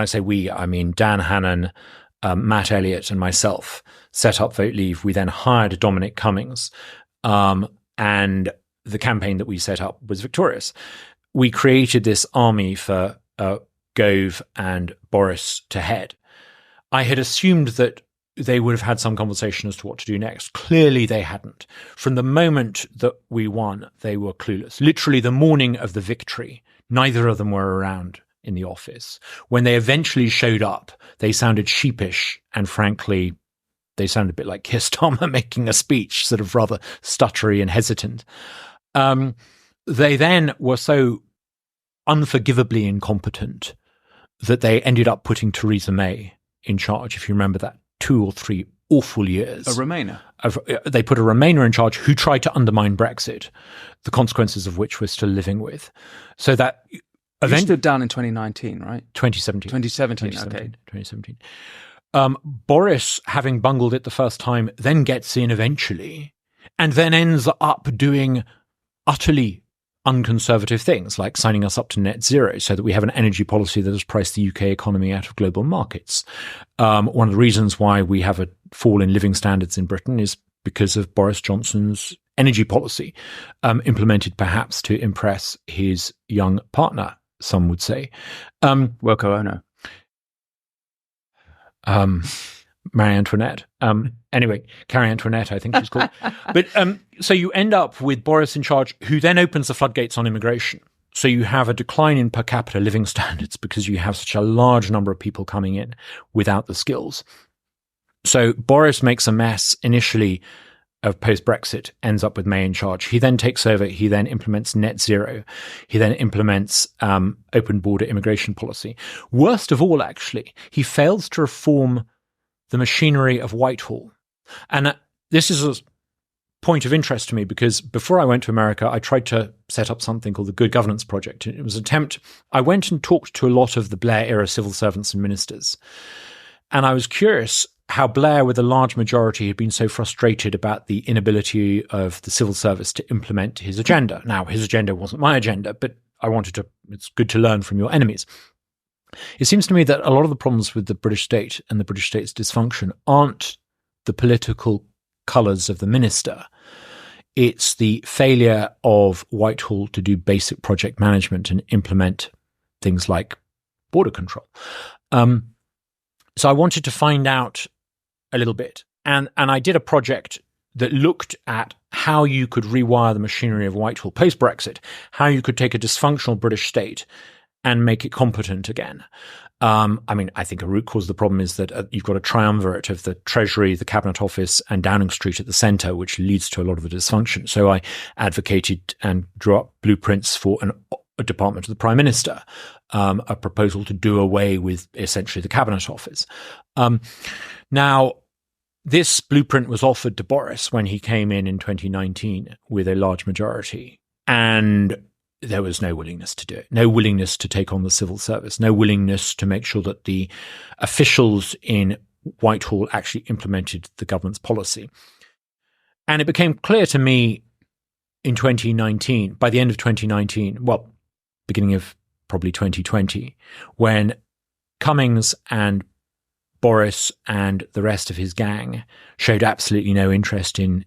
I say we, I mean Dan Hannan, Matt Elliott and myself set up Vote Leave. We then hired Dominic Cummings, and the campaign that we set up was victorious. We created this army for Gove and Boris to head. I had assumed that they would have had some conversation as to what to do next. Clearly they hadn't. From the moment that we won, they were clueless. Literally the morning of the victory, neither of them were around in the office. When they eventually showed up, they sounded sheepish, and frankly, they sounded a bit like Keir Starmer making a speech, sort of rather stuttery and hesitant. They then were so unforgivably incompetent that they ended up putting Theresa May in charge, if you remember that 2 or 3 awful years. A Remainer. They put a Remainer in charge who tried to undermine Brexit, the consequences of which we're still living with. So that you stood down in 2019, right? 2017. 2017, okay. 2017. Boris, having bungled it the first time, then gets in eventually, and then ends up doing utterly unconservative things like signing us up to net zero so that we have an energy policy that has priced the UK economy out of global markets. One of the reasons why we have a fall in living standards in Britain is because of Boris Johnson's energy policy, implemented perhaps to impress his young partner, some would say. Yoko Ono. Marie Antoinette. Anyway, Carrie Antoinette, I think she's called. But so you end up with Boris in charge, who then opens the floodgates on immigration. So you have a decline in per capita living standards because you have such a large number of people coming in without the skills. So Boris makes a mess initially of post-Brexit, ends up with May in charge. He then takes over. He then implements net zero. He then implements open border immigration policy. Worst of all, actually, he fails to reform the machinery of Whitehall. And this is a point of interest to me because before I went to America, I tried to set up something called the Good Governance Project. It was an attempt. I went and talked to a lot of the Blair-era civil servants and ministers. And I was curious how Blair, with a large majority, had been so frustrated about the inability of the civil service to implement his agenda. Now, his agenda wasn't my agenda, but it's good to learn from your enemies. It seems to me that a lot of the problems with the British state and the British state's dysfunction aren't the political colours of the minister. It's the failure of Whitehall to do basic project management and implement things like border control. So I wanted to find out a little bit. And I did a project that looked at how you could rewire the machinery of Whitehall post-Brexit, how you could take a dysfunctional British state and make it competent again. I think a root cause of the problem is that you've got a triumvirate of the Treasury, the Cabinet Office, and Downing Street at the centre, which leads to a lot of the dysfunction. So I advocated and drew up blueprints for a department of the Prime Minister, a proposal to do away with essentially the Cabinet Office. Now, this blueprint was offered to Boris when he came in 2019 with a large majority, and there was no willingness to do it, no willingness to take on the civil service, no willingness to make sure that the officials in Whitehall actually implemented the government's policy. And it became clear to me in 2019, by the end of 2019, well, beginning of probably 2020, when Cummings and Boris and the rest of his gang showed absolutely no interest in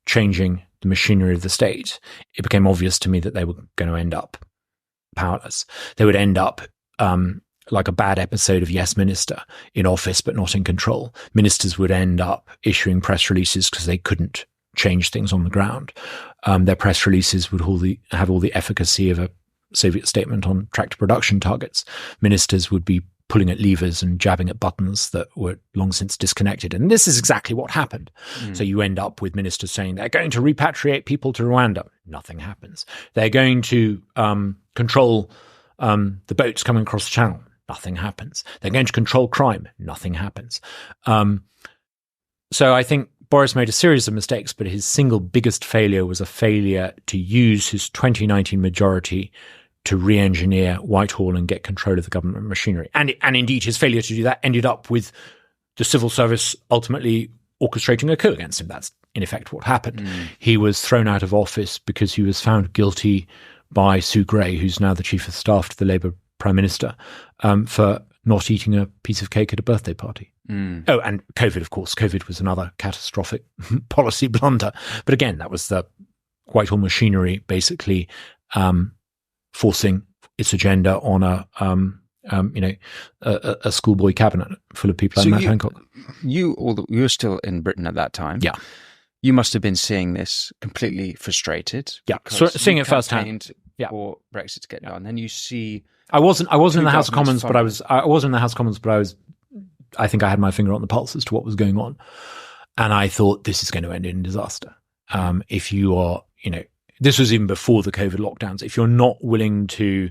changing the machinery of the state, it became obvious to me that they were going to end up powerless. They would end up like a bad episode of Yes Minister, in office but not in control. Ministers would end up issuing press releases because they couldn't change things on the ground. Their press releases would have all the efficacy of a Soviet statement on tractor production targets. Ministers would be pulling at levers and jabbing at buttons that were long since disconnected. And this is exactly what happened. So you end up with ministers saying they're going to repatriate people to Rwanda. Nothing happens. They're going to control the boats coming across the channel. Nothing happens. They're going to control crime. Nothing happens. So I think Boris made a series of mistakes, but his single biggest failure was a failure to use his 2019 majority to re-engineer Whitehall and get control of the government machinery. And indeed, his failure to do that ended up with the civil service ultimately orchestrating a coup against him. That's, in effect, what happened. He was thrown out of office because he was found guilty by Sue Gray, who's now the chief of staff to the Labour Prime Minister, for not eating a piece of cake at a birthday party. Oh, and COVID, of course. COVID was another catastrophic policy blunder. But again, that was the Whitehall machinery basically forcing its agenda on a schoolboy cabinet full of people like Matt Hancock. You were still in Britain at that time. Yeah. You must have been seeing this completely frustrated. Yeah, so seeing it firsthand. Yeah. For Brexit to get done. Then you see... I wasn't in the House of Commons, but I think I had my finger on the pulse as to what was going on. And I thought, this is going to end in disaster. If you are, this was even before the COVID lockdowns. If you're not willing to...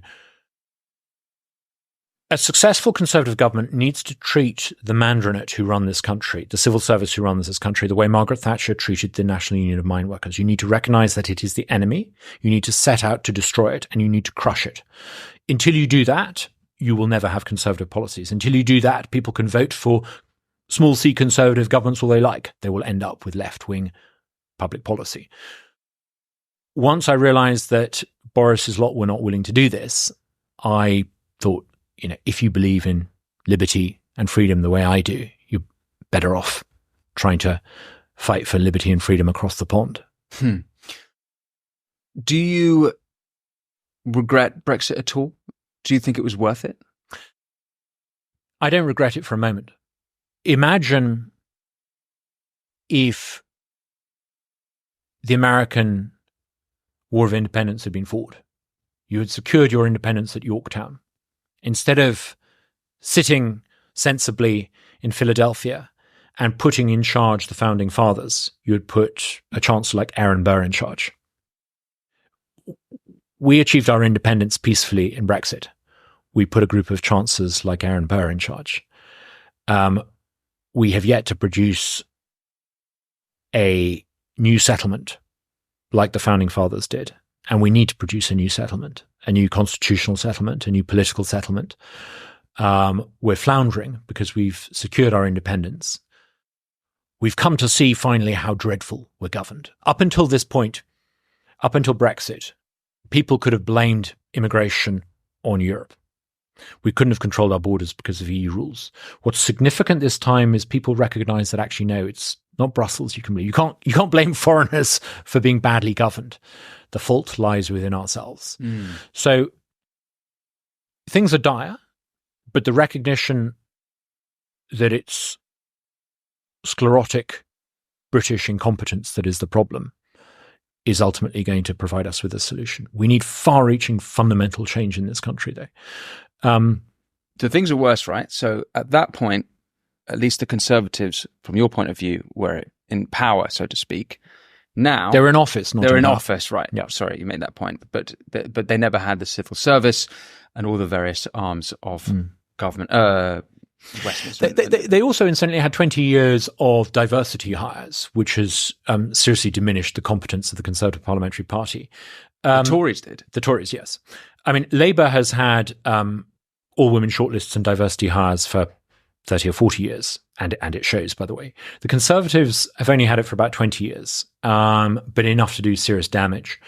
A successful Conservative government needs to treat the mandarinate who run this country, the civil service who runs this country, the way Margaret Thatcher treated the National Union of Mine Workers. You need to recognise that it is the enemy. You need to set out to destroy it, and you need to crush it. Until you do that, you will never have Conservative policies. Until you do that, people can vote for small c Conservative governments all they like. They will end up with left-wing public policy. Once I realised that Boris's lot were not willing to do this, I thought, if you believe in liberty and freedom the way I do, you're better off trying to fight for liberty and freedom across the pond. Do you regret Brexit at all? Do you think it was worth it? I don't regret it for a moment. Imagine if the American War of Independence had been fought. You had secured your independence at Yorktown. Instead of sitting sensibly in Philadelphia and putting in charge the founding fathers, you had put a chancellor like Aaron Burr in charge. We achieved our independence peacefully in Brexit. We put a group of chancellors like Aaron Burr in charge. We have yet to produce a new settlement like the founding fathers did. And we need to produce a new settlement, a new constitutional settlement, a new political settlement. We're floundering because we've secured our independence. We've come to see finally how dreadful we're governed. Up until this point, up until Brexit, people could have blamed immigration on Europe. We couldn't have controlled our borders because of EU rules. What's significant this time is people recognize that actually, no, it's not Brussels. You can't blame foreigners for being badly governed. The fault lies within ourselves. So things are dire, but the recognition that it's sclerotic British incompetence that is the problem is ultimately going to provide us with a solution. We need far-reaching fundamental change in this country, though. So things are worse, right? So at that point, at least the Conservatives, from your point of view, were in power, so to speak. Now they're in office. They're in office, right? Yeah. Sorry, you made that point. But they never had the civil service and all the various arms of government. Westminster. They also incidentally had 20 years of diversity hires, which has seriously diminished the competence of the Conservative Parliamentary Party. The Tories did. The Tories, yes. I mean, Labour has had all-women shortlists and diversity hires for 30 or 40 years, and it shows, by the way. The Conservatives have only had it for about 20 years, but enough to do serious damage.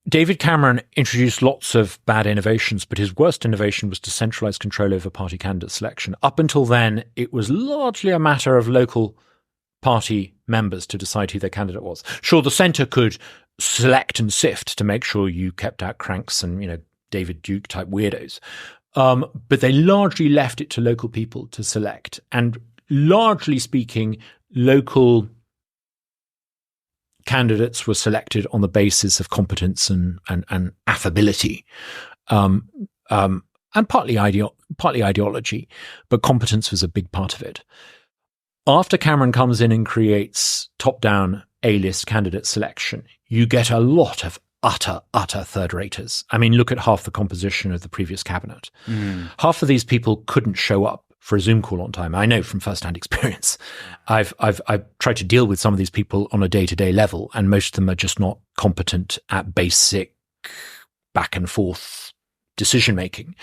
David Cameron introduced lots of bad innovations, but his worst innovation was to centralise control over party candidate selection. Up until then, it was largely a matter of local party members to decide who their candidate was. Sure, the centre could select and sift to make sure you kept out cranks and, David Duke type weirdos. But they largely left it to local people to select. And largely speaking, local candidates were selected on the basis of competence and affability, and partly ideology, but competence was a big part of it. After Cameron comes in and creates top-down A-list candidate selection, you get a lot of utter third-raters. I mean, look at half the composition of the previous cabinet. Half of these people couldn't show up for a Zoom call on time. I know from first-hand experience. I've tried to deal with some of these people on a day-to-day level, and most of them are just not competent at basic back and forth decision-making.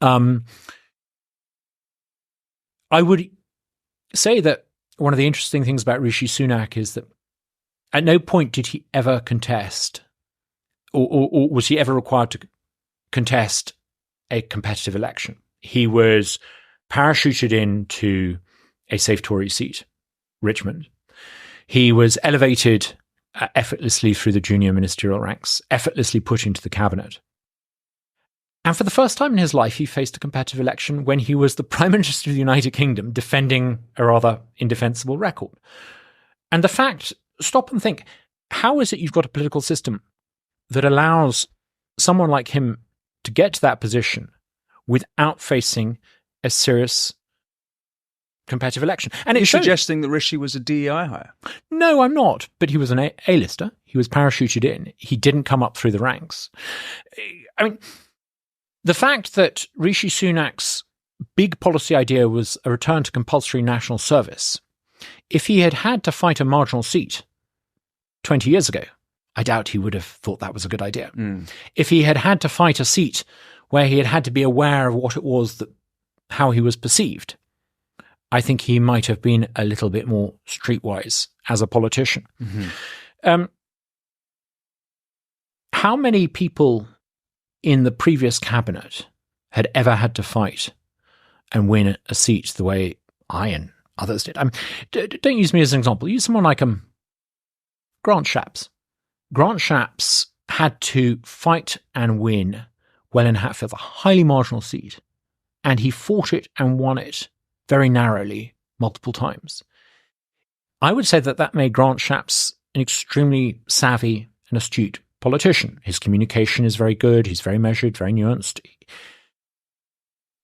I would say that one of the interesting things about Rishi Sunak is that at no point did he ever contest, or was he ever required to contest a competitive election. He was parachuted into a safe Tory seat, Richmond. He was elevated effortlessly through the junior ministerial ranks, effortlessly put into the cabinet. And for the first time in his life, he faced a competitive election when he was the Prime Minister of the United Kingdom, defending a rather indefensible record. And the fact, stop and think, how is it you've got a political system that allows someone like him to get to that position without facing a serious competitive election? And you're suggesting that Rishi was a DEI hire? No, I'm not. But he was an A-lister. He was parachuted in. He didn't come up through the ranks. I mean, the fact that Rishi Sunak's big policy idea was a return to compulsory national service, if he had had to fight a marginal seat 20 years ago, I doubt he would have thought that was a good idea. If he had had to fight a seat where he had had to be aware of what it was that how he was perceived, I think he might have been a little bit more streetwise as a politician. How many people in the previous cabinet had ever had to fight and win a seat the way I and others did? I mean, don't use me as an example. Use someone like Grant Shapps. Grant Shapps had to fight and win Welwyn Hatfield, a highly marginal seat, and he fought it and won it very narrowly multiple times. I would say that made Grant Shapps an extremely savvy and astute politician. His communication is very good. He's very measured, very nuanced.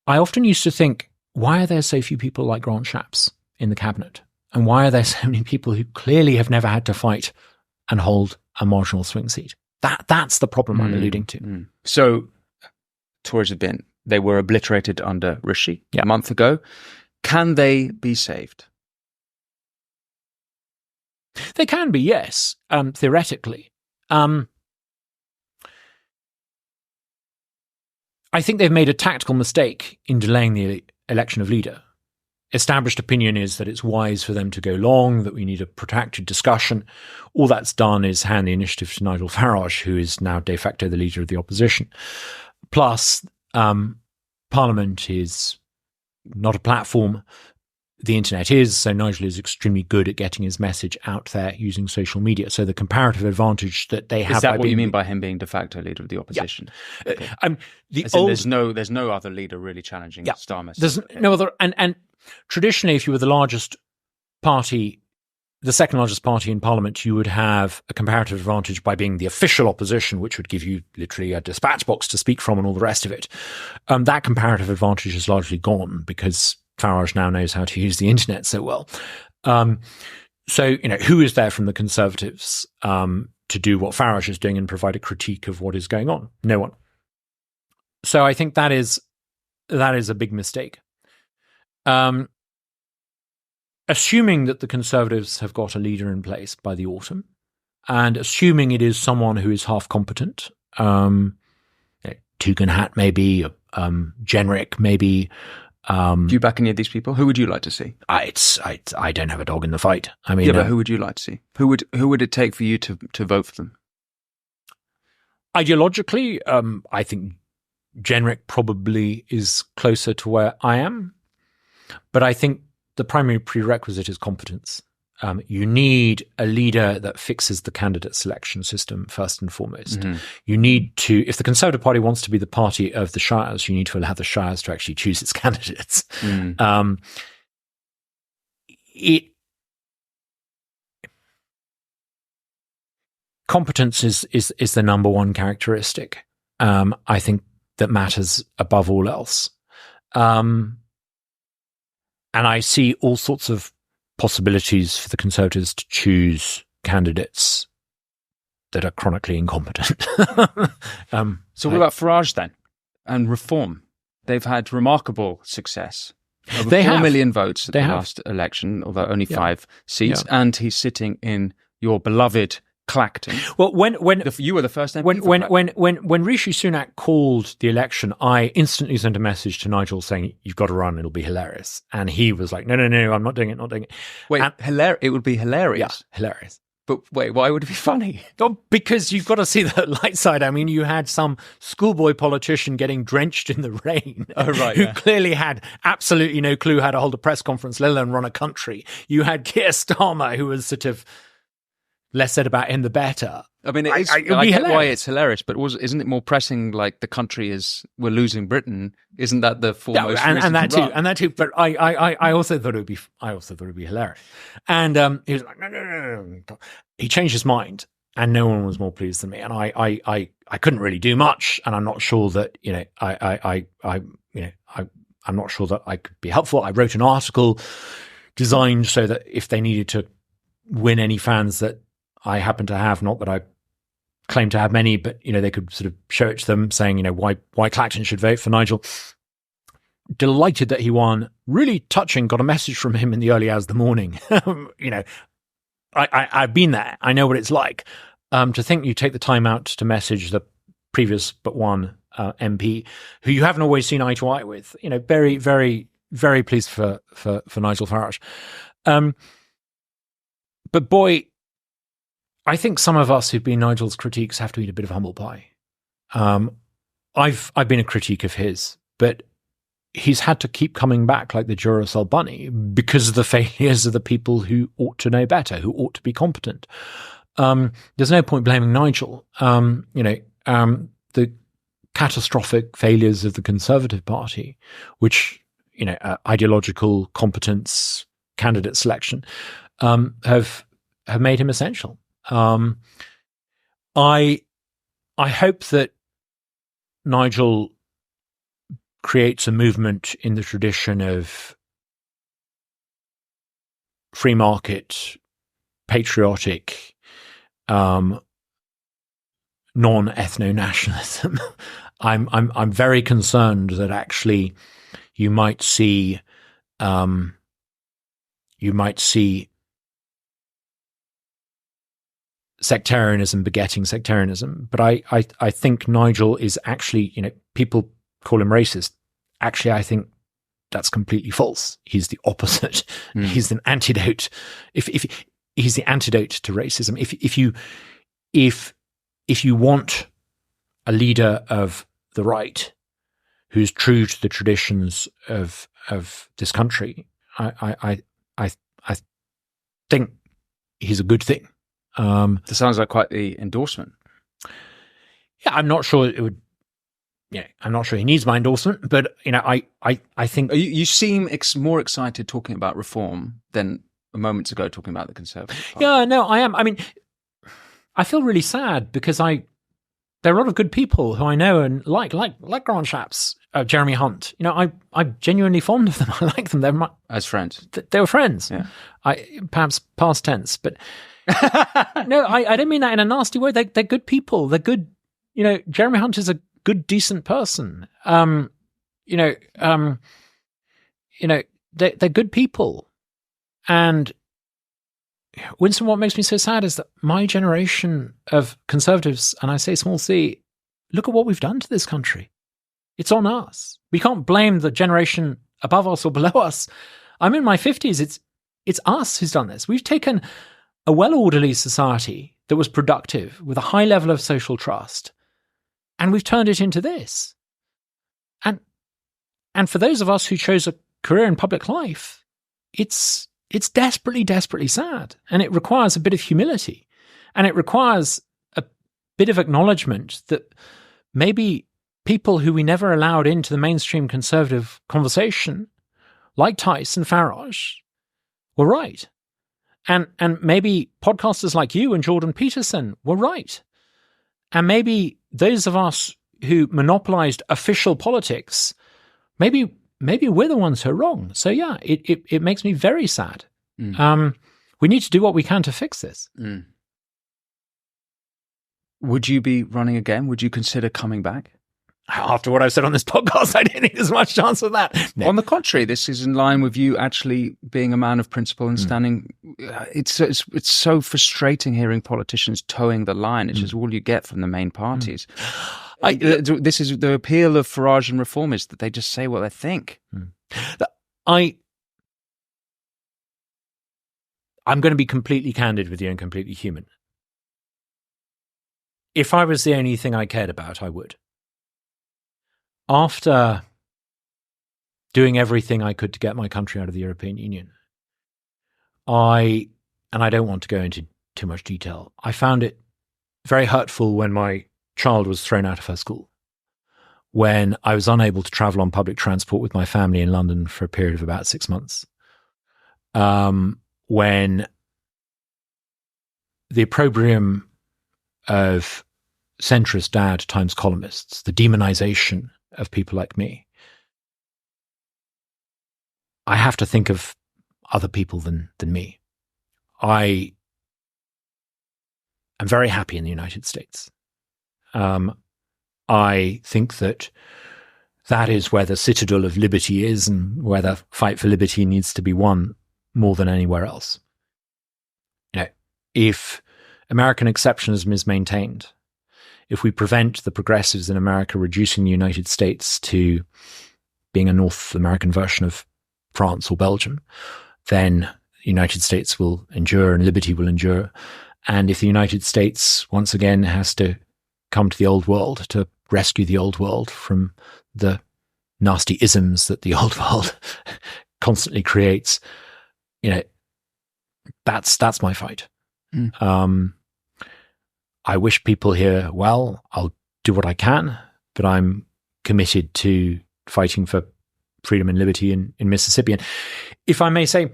I often used to think, why are there so few people like Grant Shapps in the cabinet? And why are there so many people who clearly have never had to fight and hold a marginal swing seat? That's the problem I'm alluding to. So Tories they were obliterated under Rishi a month ago. Can they be saved? They can be, yes, theoretically. I think they've made a tactical mistake in delaying the election of leader. Established opinion is that it's wise for them to go long, that we need a protracted discussion. All that's done is hand the initiative to Nigel Farage, who is now de facto the leader of the opposition. Plus, Parliament is not a platform. the internet is. So Nigel is extremely good at getting his message out there using social media. So the comparative advantage that they have. Is that what you mean by him being de facto leader of the opposition? Yeah. Okay. There's no other leader really challenging Starmer. There's no other, and traditionally, if you were the largest party, the second largest party in Parliament, you would have a comparative advantage by being the official opposition, which would give you literally a dispatch box to speak from and all the rest of it. That comparative advantage is largely gone because Farage now knows how to use the internet so well. So, who is there from the Conservatives to do what Farage is doing and provide a critique of what is going on? No one. So I think that is a big mistake. Assuming that the Conservatives have got a leader in place by the autumn, and assuming it is someone who is half competent, Tugendhat maybe, Jenrick maybe. Do you back any of these people? Who would you like to see? I don't have a dog in the fight. I mean, but who would you like to see? Who would it take for you to vote for them? Ideologically, I think Jenrick probably is closer to where I am, but I think the primary prerequisite is competence. You need a leader that fixes the candidate selection system first and foremost. Mm-hmm. You need to, if the Conservative Party wants to be the party of the shires, you need to allow the shires to actually choose its candidates. Mm. Competence is the number one characteristic, I think, that matters above all else. And I see all sorts of possibilities for the Conservatives to choose candidates that are chronically incompetent. So what about Farage then? And Reform? They've had remarkable success. Over 4 million votes at the last election, although only 5 seats. Yeah. And he's sitting in your beloved Clacton. Well, when you were the first MP when Rishi Sunak called the election, I instantly sent a message to Nigel saying, "You've got to run; it'll be hilarious." And he was like, "No, I'm not doing it, Wait, it would be hilarious. Yeah, hilarious. But wait, why would it be funny? Oh, because you've got to see the light side. I mean, you had some schoolboy politician getting drenched in the rain, who clearly had absolutely no clue how to hold a press conference, let alone run a country. You had Keir Starmer, who was sort of less said about him, the better. I mean, I get why it's hilarious, but isn't it more pressing? Like the country we're losing Britain. Isn't that the foremost reason and that to too, run? and that too. But I also thought it would be hilarious. And he was like, no. He changed his mind, and no one was more pleased than me. And I couldn't really do much, and I'm not sure that I'm not sure that I could be helpful. I wrote an article designed so that if they needed to win any fans that I happen to have, not that I claim to have many, but they could sort of show it to them, saying why Clacton should vote for Nigel. Delighted that he won. Really touching. Got a message from him in the early hours of the morning. I've been there. I know what it's like. To think you take the time out to message the previous but one MP who you haven't always seen eye to eye with. Very, very, very pleased for Nigel Farage. But boy, I think some of us who've been Nigel's critiques have to eat a bit of humble pie. I've been a critique of his, but he's had to keep coming back like the Duracell bunny because of the failures of the people who ought to know better, who ought to be competent. There's no point blaming Nigel. The catastrophic failures of the Conservative Party, which ideological competence, candidate selection, have made him essential. I hope that Nigel creates a movement in the tradition of free market, patriotic, non-ethno-nationalism. I'm very concerned that actually you might see sectarianism begetting sectarianism. But I think Nigel is actually, people call him racist. Actually, I think that's completely false. He's the opposite. Mm. He's an antidote. If he's the antidote to racism. If you want a leader of the right who's true to the traditions of this country, I think he's a good thing. That sounds like quite the endorsement. Yeah, I'm not sure it would. Yeah, I'm not sure he needs my endorsement, but I think you seem more excited talking about reform than moments ago talking about the Conservative Party. Yeah, no, I am. I mean, I feel really sad because there are a lot of good people who I know and like Grant Shapps, Jeremy Hunt. I'm genuinely fond of them. I like them. They're as friends. They were friends. Yeah. Perhaps past tense, but no, I don't mean that in a nasty way. They're good people. They're good. Jeremy Hunt is a good, decent person. They're good people. And Winston, what makes me so sad is that my generation of Conservatives, and I say small c, look at what we've done to this country. It's on us. We can't blame the generation above us or below us. I'm in my 50s. It's us who's done this. We've taken a well-orderly society that was productive with a high level of social trust, and we've turned it into this. And for those of us who chose a career in public life, it's desperately, desperately sad. And it requires a bit of humility. And it requires a bit of acknowledgement that maybe people who we never allowed into the mainstream conservative conversation, like Tice and Farage, were right. And maybe podcasters like you and Jordan Peterson were right. And maybe those of us who monopolized official politics, maybe we're the ones who are wrong. So yeah, it makes me very sad. We need to do what we can to fix this. Would you be running again? Would you consider coming back? After what I've said on this podcast, I don't think there's much chance of that. No. On the contrary, this is in line with you actually being a man of principle and standing. It's so frustrating hearing politicians towing the line. It's just all you get from the main parties. This is the appeal of Farage and reformists, that they just say what they think. I'm going to be completely candid with you and completely human. If I was the only thing I cared about, I would. After doing everything I could to get my country out of the European Union, and I don't want to go into too much detail, I found it very hurtful when my child was thrown out of her school, when I was unable to travel on public transport with my family in London for a period of about 6 months, when the opprobrium of centrist dad times columnists, the demonization of people like me, I have to think of other people than me. I am very happy in the United States. I think that is where the citadel of liberty is, and where the fight for liberty needs to be won more than anywhere else. If American exceptionalism is maintained, if we prevent the progressives in America reducing the United States to being a North American version of France or Belgium, then the United States will endure and liberty will endure. And if the United States once again has to come to the old world to rescue the old world from the nasty isms that the old world constantly creates, that's my fight. I wish people here well. I'll do what I can, but I'm committed to fighting for freedom and liberty in Mississippi. And if I may say,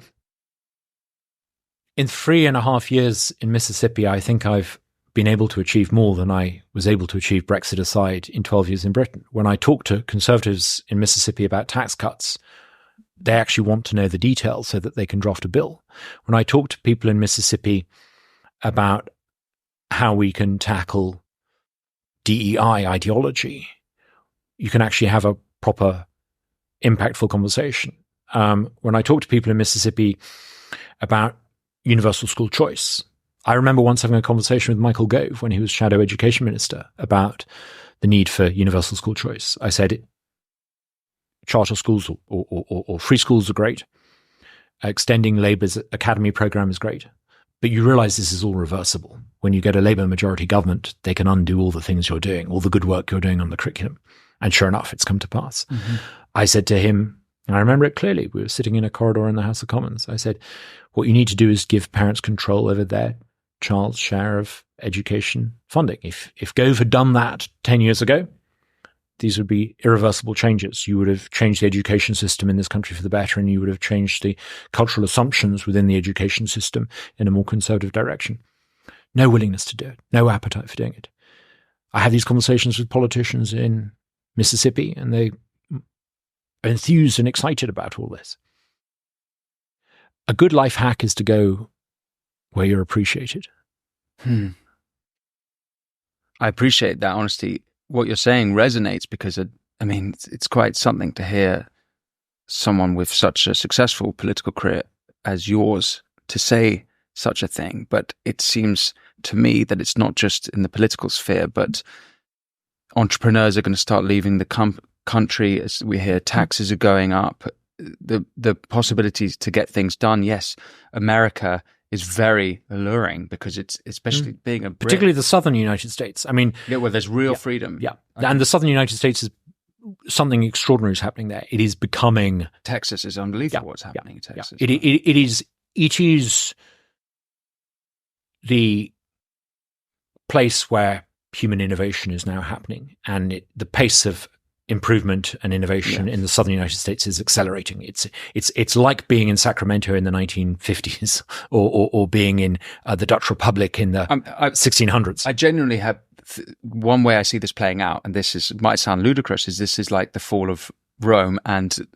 in 3.5 years in Mississippi, I think I've been able to achieve more than I was able to achieve, Brexit aside, in 12 years in Britain. When I talk to Conservatives in Mississippi about tax cuts, they actually want to know the details so that they can draft a bill. When I talk to people in Mississippi about how we can tackle DEI ideology, you can actually have a proper, impactful conversation. When I talk to people in Mississippi about universal school choice, I remember once having a conversation with Michael Gove when he was Shadow Education Minister about the need for universal school choice. I said, charter schools or free schools are great. Extending Labour's academy program is great. But you realize this is all reversible. When you get a Labour majority government, they can undo all the things you're doing, all the good work you're doing on the curriculum. And sure enough, it's come to pass. I said to him, And I remember it clearly. We were sitting in a corridor in the House of Commons. I said, what you need to do is give parents control over their child's share of education funding. If Gove had done that 10 years ago, these would be irreversible changes. You would have changed the education system in this country for the better, and you would have changed the cultural assumptions within the education system in a more conservative direction. No willingness to do it. No appetite for doing it. I have these conversations with politicians in Mississippi, and they are enthused and excited about all this. A good life hack is to go where you're appreciated. I appreciate that honesty. What you're saying resonates because, it's quite something to hear someone with such a successful political career as yours to say such a thing. But it seems to me that it's not just in the political sphere, but entrepreneurs are going to start leaving the country. As we hear, taxes are going up. The possibilities to get things done. Yes, America is very alluring because it's especially being a Brit. Particularly the southern United States. Where there's real freedom. Yeah, and the southern United States is something extraordinary is happening there. It is becoming Texas is unbelievable. What's happening in Texas? It is the place where human innovation is now happening, and the pace of improvement and innovation in the southern United States is accelerating. It's like being in Sacramento in the 1950s or being in the Dutch Republic in the 1600s. I genuinely have one way I see this playing out, and might sound ludicrous, this is like the fall of Rome, and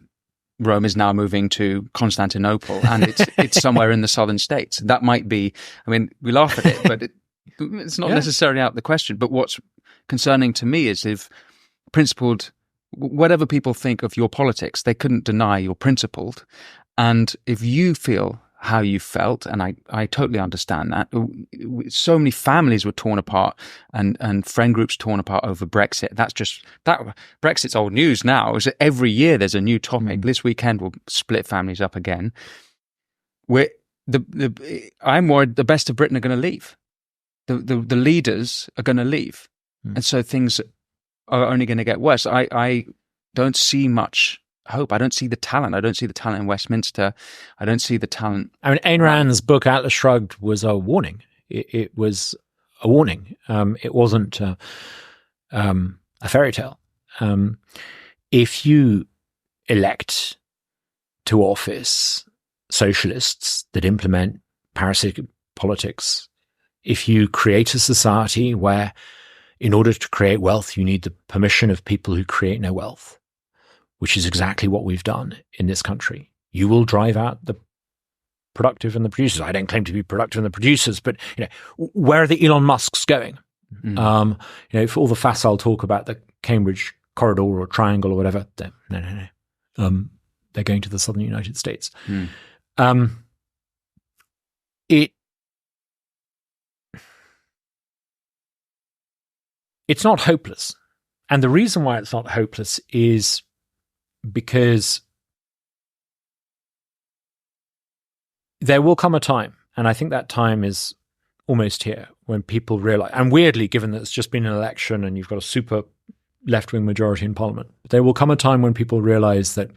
Rome is now moving to Constantinople, and it's somewhere in the southern states. That might be, we laugh at it, but it's not necessarily out of the question. But what's concerning to me is if principled, whatever people think of your politics, they couldn't deny you're principled. And if you feel how you felt, and I totally understand that, so many families were torn apart and friend groups torn apart over Brexit. Brexit's old news now. Is that every year there's a new topic. This weekend will split families up again. I'm worried the best of Britain are going to leave. The leaders are going to leave. And so things are only going to get worse. I don't see much hope. I don't see the talent. I don't see the talent in Westminster. I don't see the talent. Ayn Rand's book Atlas Shrugged was a warning. It was a warning. It wasn't a fairy tale. If you elect to office socialists that implement parasitic politics, if you create a society where in order to create wealth, you need the permission of people who create no wealth, which is exactly what we've done in this country. You will drive out the productive and the producers. I don't claim to be productive and the producers, but where are the Elon Musks going? For all the facile talk about the Cambridge corridor or triangle or whatever, no. They're going to the southern United States. It's not hopeless. And the reason why it's not hopeless is because there will come a time, and I think that time is almost here, when people realize, and weirdly, given that it's just been an election and you've got a super left-wing majority in Parliament, there will come a time when people realize that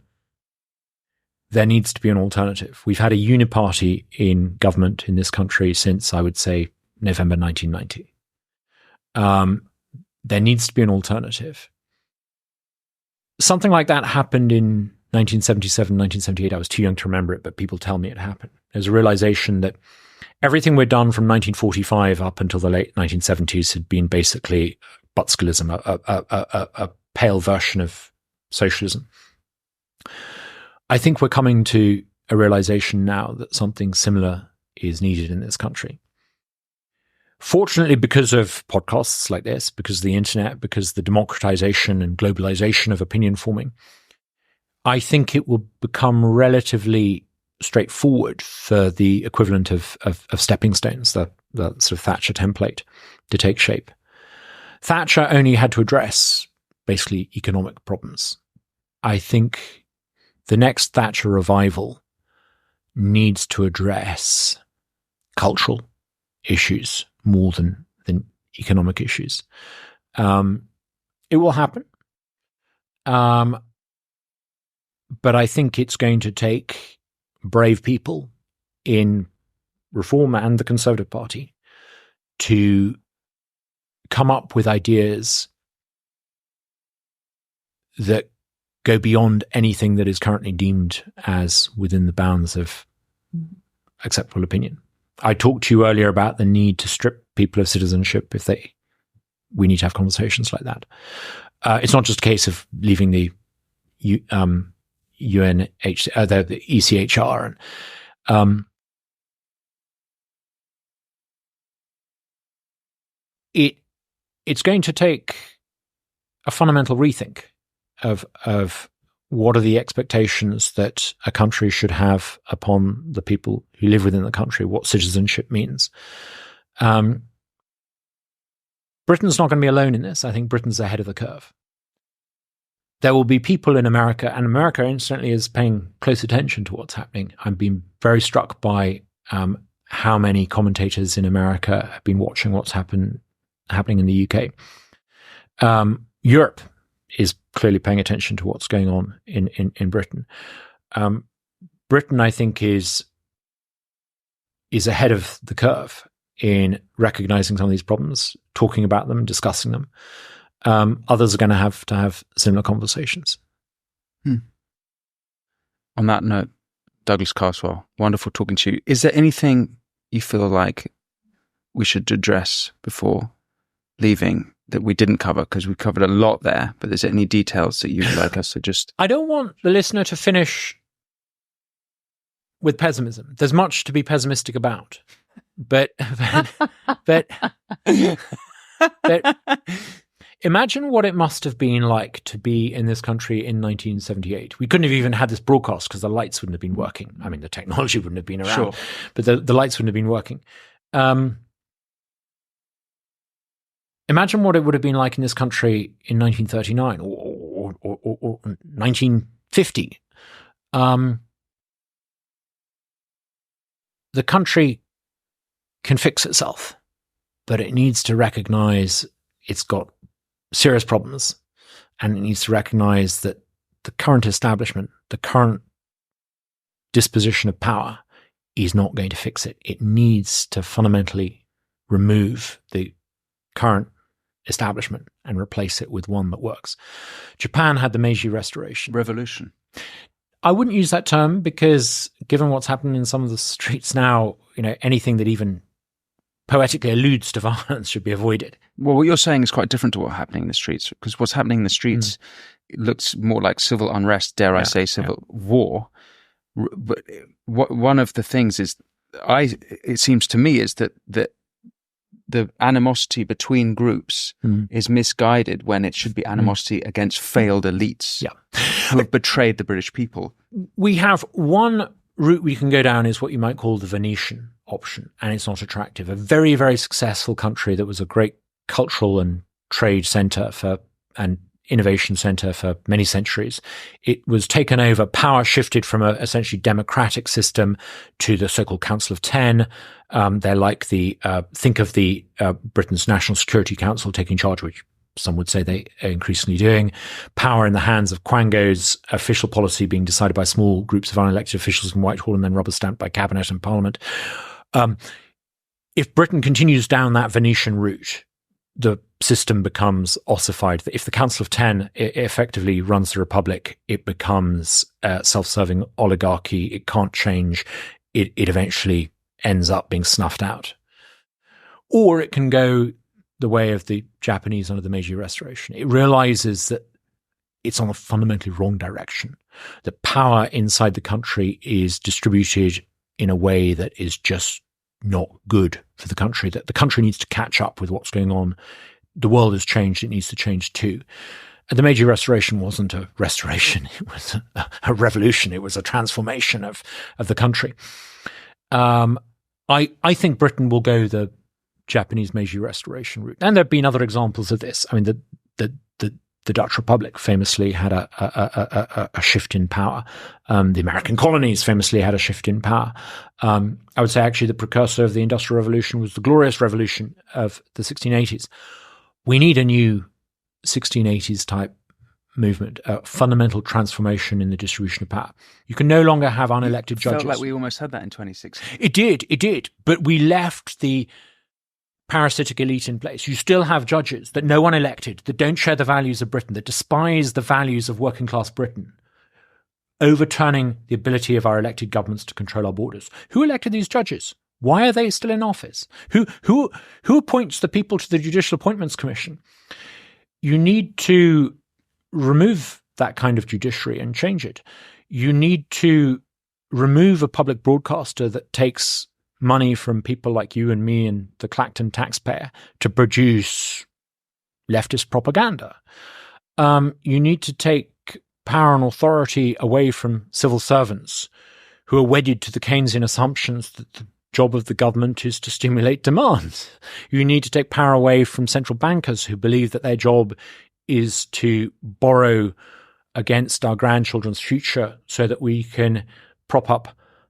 there needs to be an alternative. We've had a uniparty in government in this country since, I would say, November 1990. There needs to be an alternative. Something like that happened in 1977, 1978. I was too young to remember it, but people tell me it happened. There's a realization that everything we'd done from 1945 up until the late 1970s had been basically Butzkelism, a pale version of socialism. I think we're coming to a realization now that something similar is needed in this country. Fortunately, because of podcasts like this, because of the internet, because of the democratization and globalization of opinion forming, I think it will become relatively straightforward for the equivalent of stepping stones, the sort of Thatcher template, to take shape. Thatcher only had to address basically economic problems. I think the next Thatcher revival needs to address cultural issues more than economic issues. It will happen. But I think it's going to take brave people in Reform and the Conservative Party to come up with ideas that go beyond anything that is currently deemed as within the bounds of acceptable opinion. I talked to you earlier about the need to strip people of citizenship we need to have conversations like that. It's not just a case of leaving the the ECHR. It's going to take a fundamental rethink of what are the expectations that a country should have upon the people who live within the country, what citizenship means. Britain's not going to be alone in this. I think Britain's ahead of the curve. There will be people in America, and America, incidentally, is paying close attention to what's happening. I've been very struck by how many commentators in America have been watching what's happening in the UK. Europe is clearly paying attention to what's going on in Britain. Britain, I think, is ahead of the curve in recognizing some of these problems, talking about them, discussing them. Others are going to have similar conversations. On that note, Douglas Carswell, wonderful talking to you. Is there anything you feel like we should address before leaving that we didn't cover? Because we covered a lot there, but is there any details that you'd like us to just... I don't want the listener to finish with pessimism. There's much to be pessimistic about. But imagine what it must have been like to be in this country in 1978. We couldn't have even had this broadcast because the lights wouldn't have been working. I mean, the technology wouldn't have been around, sure, but the lights wouldn't have been working. Imagine what it would have been like in this country in 1939 or 1950. The country can fix itself, but it needs to recognize it's got serious problems, and it needs to recognize that the current establishment, the current disposition of power is not going to fix it. It needs to fundamentally remove the current establishment and replace it with one that works. Japan had the Meiji Restoration. Revolution. I wouldn't use that term because given what's happened in some of the streets now, anything that even poetically alludes to violence should be avoided. Well, what you're saying is quite different to what's happening in the streets, because what's happening in the streets looks more like civil unrest, dare I say civil war. But one of the things is, it seems to me, is that the animosity between groups is misguided when it should be animosity against failed elites who have betrayed the British people. We have one route we can go down is what you might call the Venetian option, and it's not attractive. A very, very successful country that was a great cultural and trade center and innovation center for many centuries. It was taken over, power shifted from a essentially democratic system to the so-called Council of Ten. They're like think of the Britain's National Security Council taking charge, which some would say they are increasingly doing. Power in the hands of quangos, official policy being decided by small groups of unelected officials in Whitehall and then rubber stamped by cabinet and parliament. If Britain continues down that Venetian route, the system becomes ossified. If the Council of Ten effectively runs the republic, it becomes a self-serving oligarchy. It can't change. It eventually ends up being snuffed out. Or it can go the way of the Japanese under the Meiji Restoration. It realizes that it's on a fundamentally wrong direction, that power inside the country is distributed in a way that is just not good for the country, that the country needs to catch up with what's going on. The world has changed. It needs to change too. And the Meiji Restoration wasn't a restoration. It was a revolution. It was a transformation of the country. I think Britain will go the Japanese Meiji Restoration route. And there have been other examples of this. I mean, the Dutch Republic famously had a shift in power. The American colonies famously had a shift in power. I would say actually the precursor of the Industrial Revolution was the Glorious Revolution of the 1680s. We need a new 1680s type movement, a fundamental transformation in the distribution of power. You can no longer have unelected judges. Felt like we almost had that in 2016. It did. But we left the parasitic elite in place. You still have judges that no one elected, that don't share the values of Britain, that despise the values of working class Britain, overturning the ability of our elected governments to control our borders. Who elected these judges? Why are they still in office? Who appoints the people to the Judicial Appointments Commission? You need to remove that kind of judiciary and change it. You need to remove a public broadcaster that takes money from people like you and me and the Clacton taxpayer to produce leftist propaganda. You need to take power and authority away from civil servants who are wedded to the Keynesian assumptions that the job of the government is to stimulate demand. You need to take power away from central bankers who believe that their job is to borrow against our grandchildren's future so that we can prop up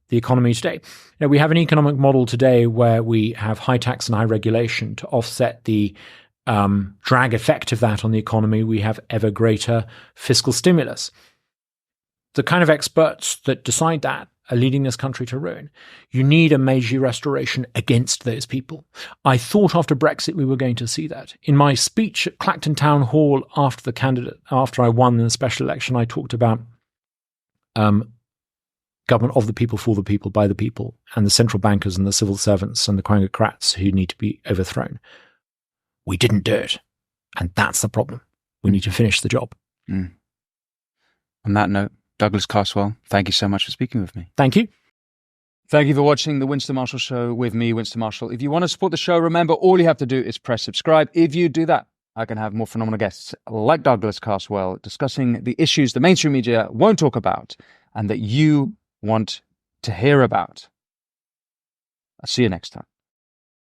the economy today. You know, we have an economic model today where we have high tax and high regulation to offset the drag effect of that on the economy. We have ever greater fiscal stimulus. The kind of experts that decide that are leading this country to ruin. You need a Meiji restoration against those people. I thought after Brexit we were going to see that. In my speech at Clacton Town Hall after I won the special election, I talked about government of the people, for the people, by the people, and the central bankers and the civil servants and the quangocrats who need to be overthrown. We didn't do it. And that's the problem. We need to finish the job. On that note, Douglas Carswell, thank you so much for speaking with me. Thank you. Thank you for watching The Winston Marshall Show with me, Winston Marshall. If you want to support the show, remember, all you have to do is press subscribe. If you do that, I can have more phenomenal guests like Douglas Carswell discussing the issues the mainstream media won't talk about and that you want to hear about. I'll see you next time.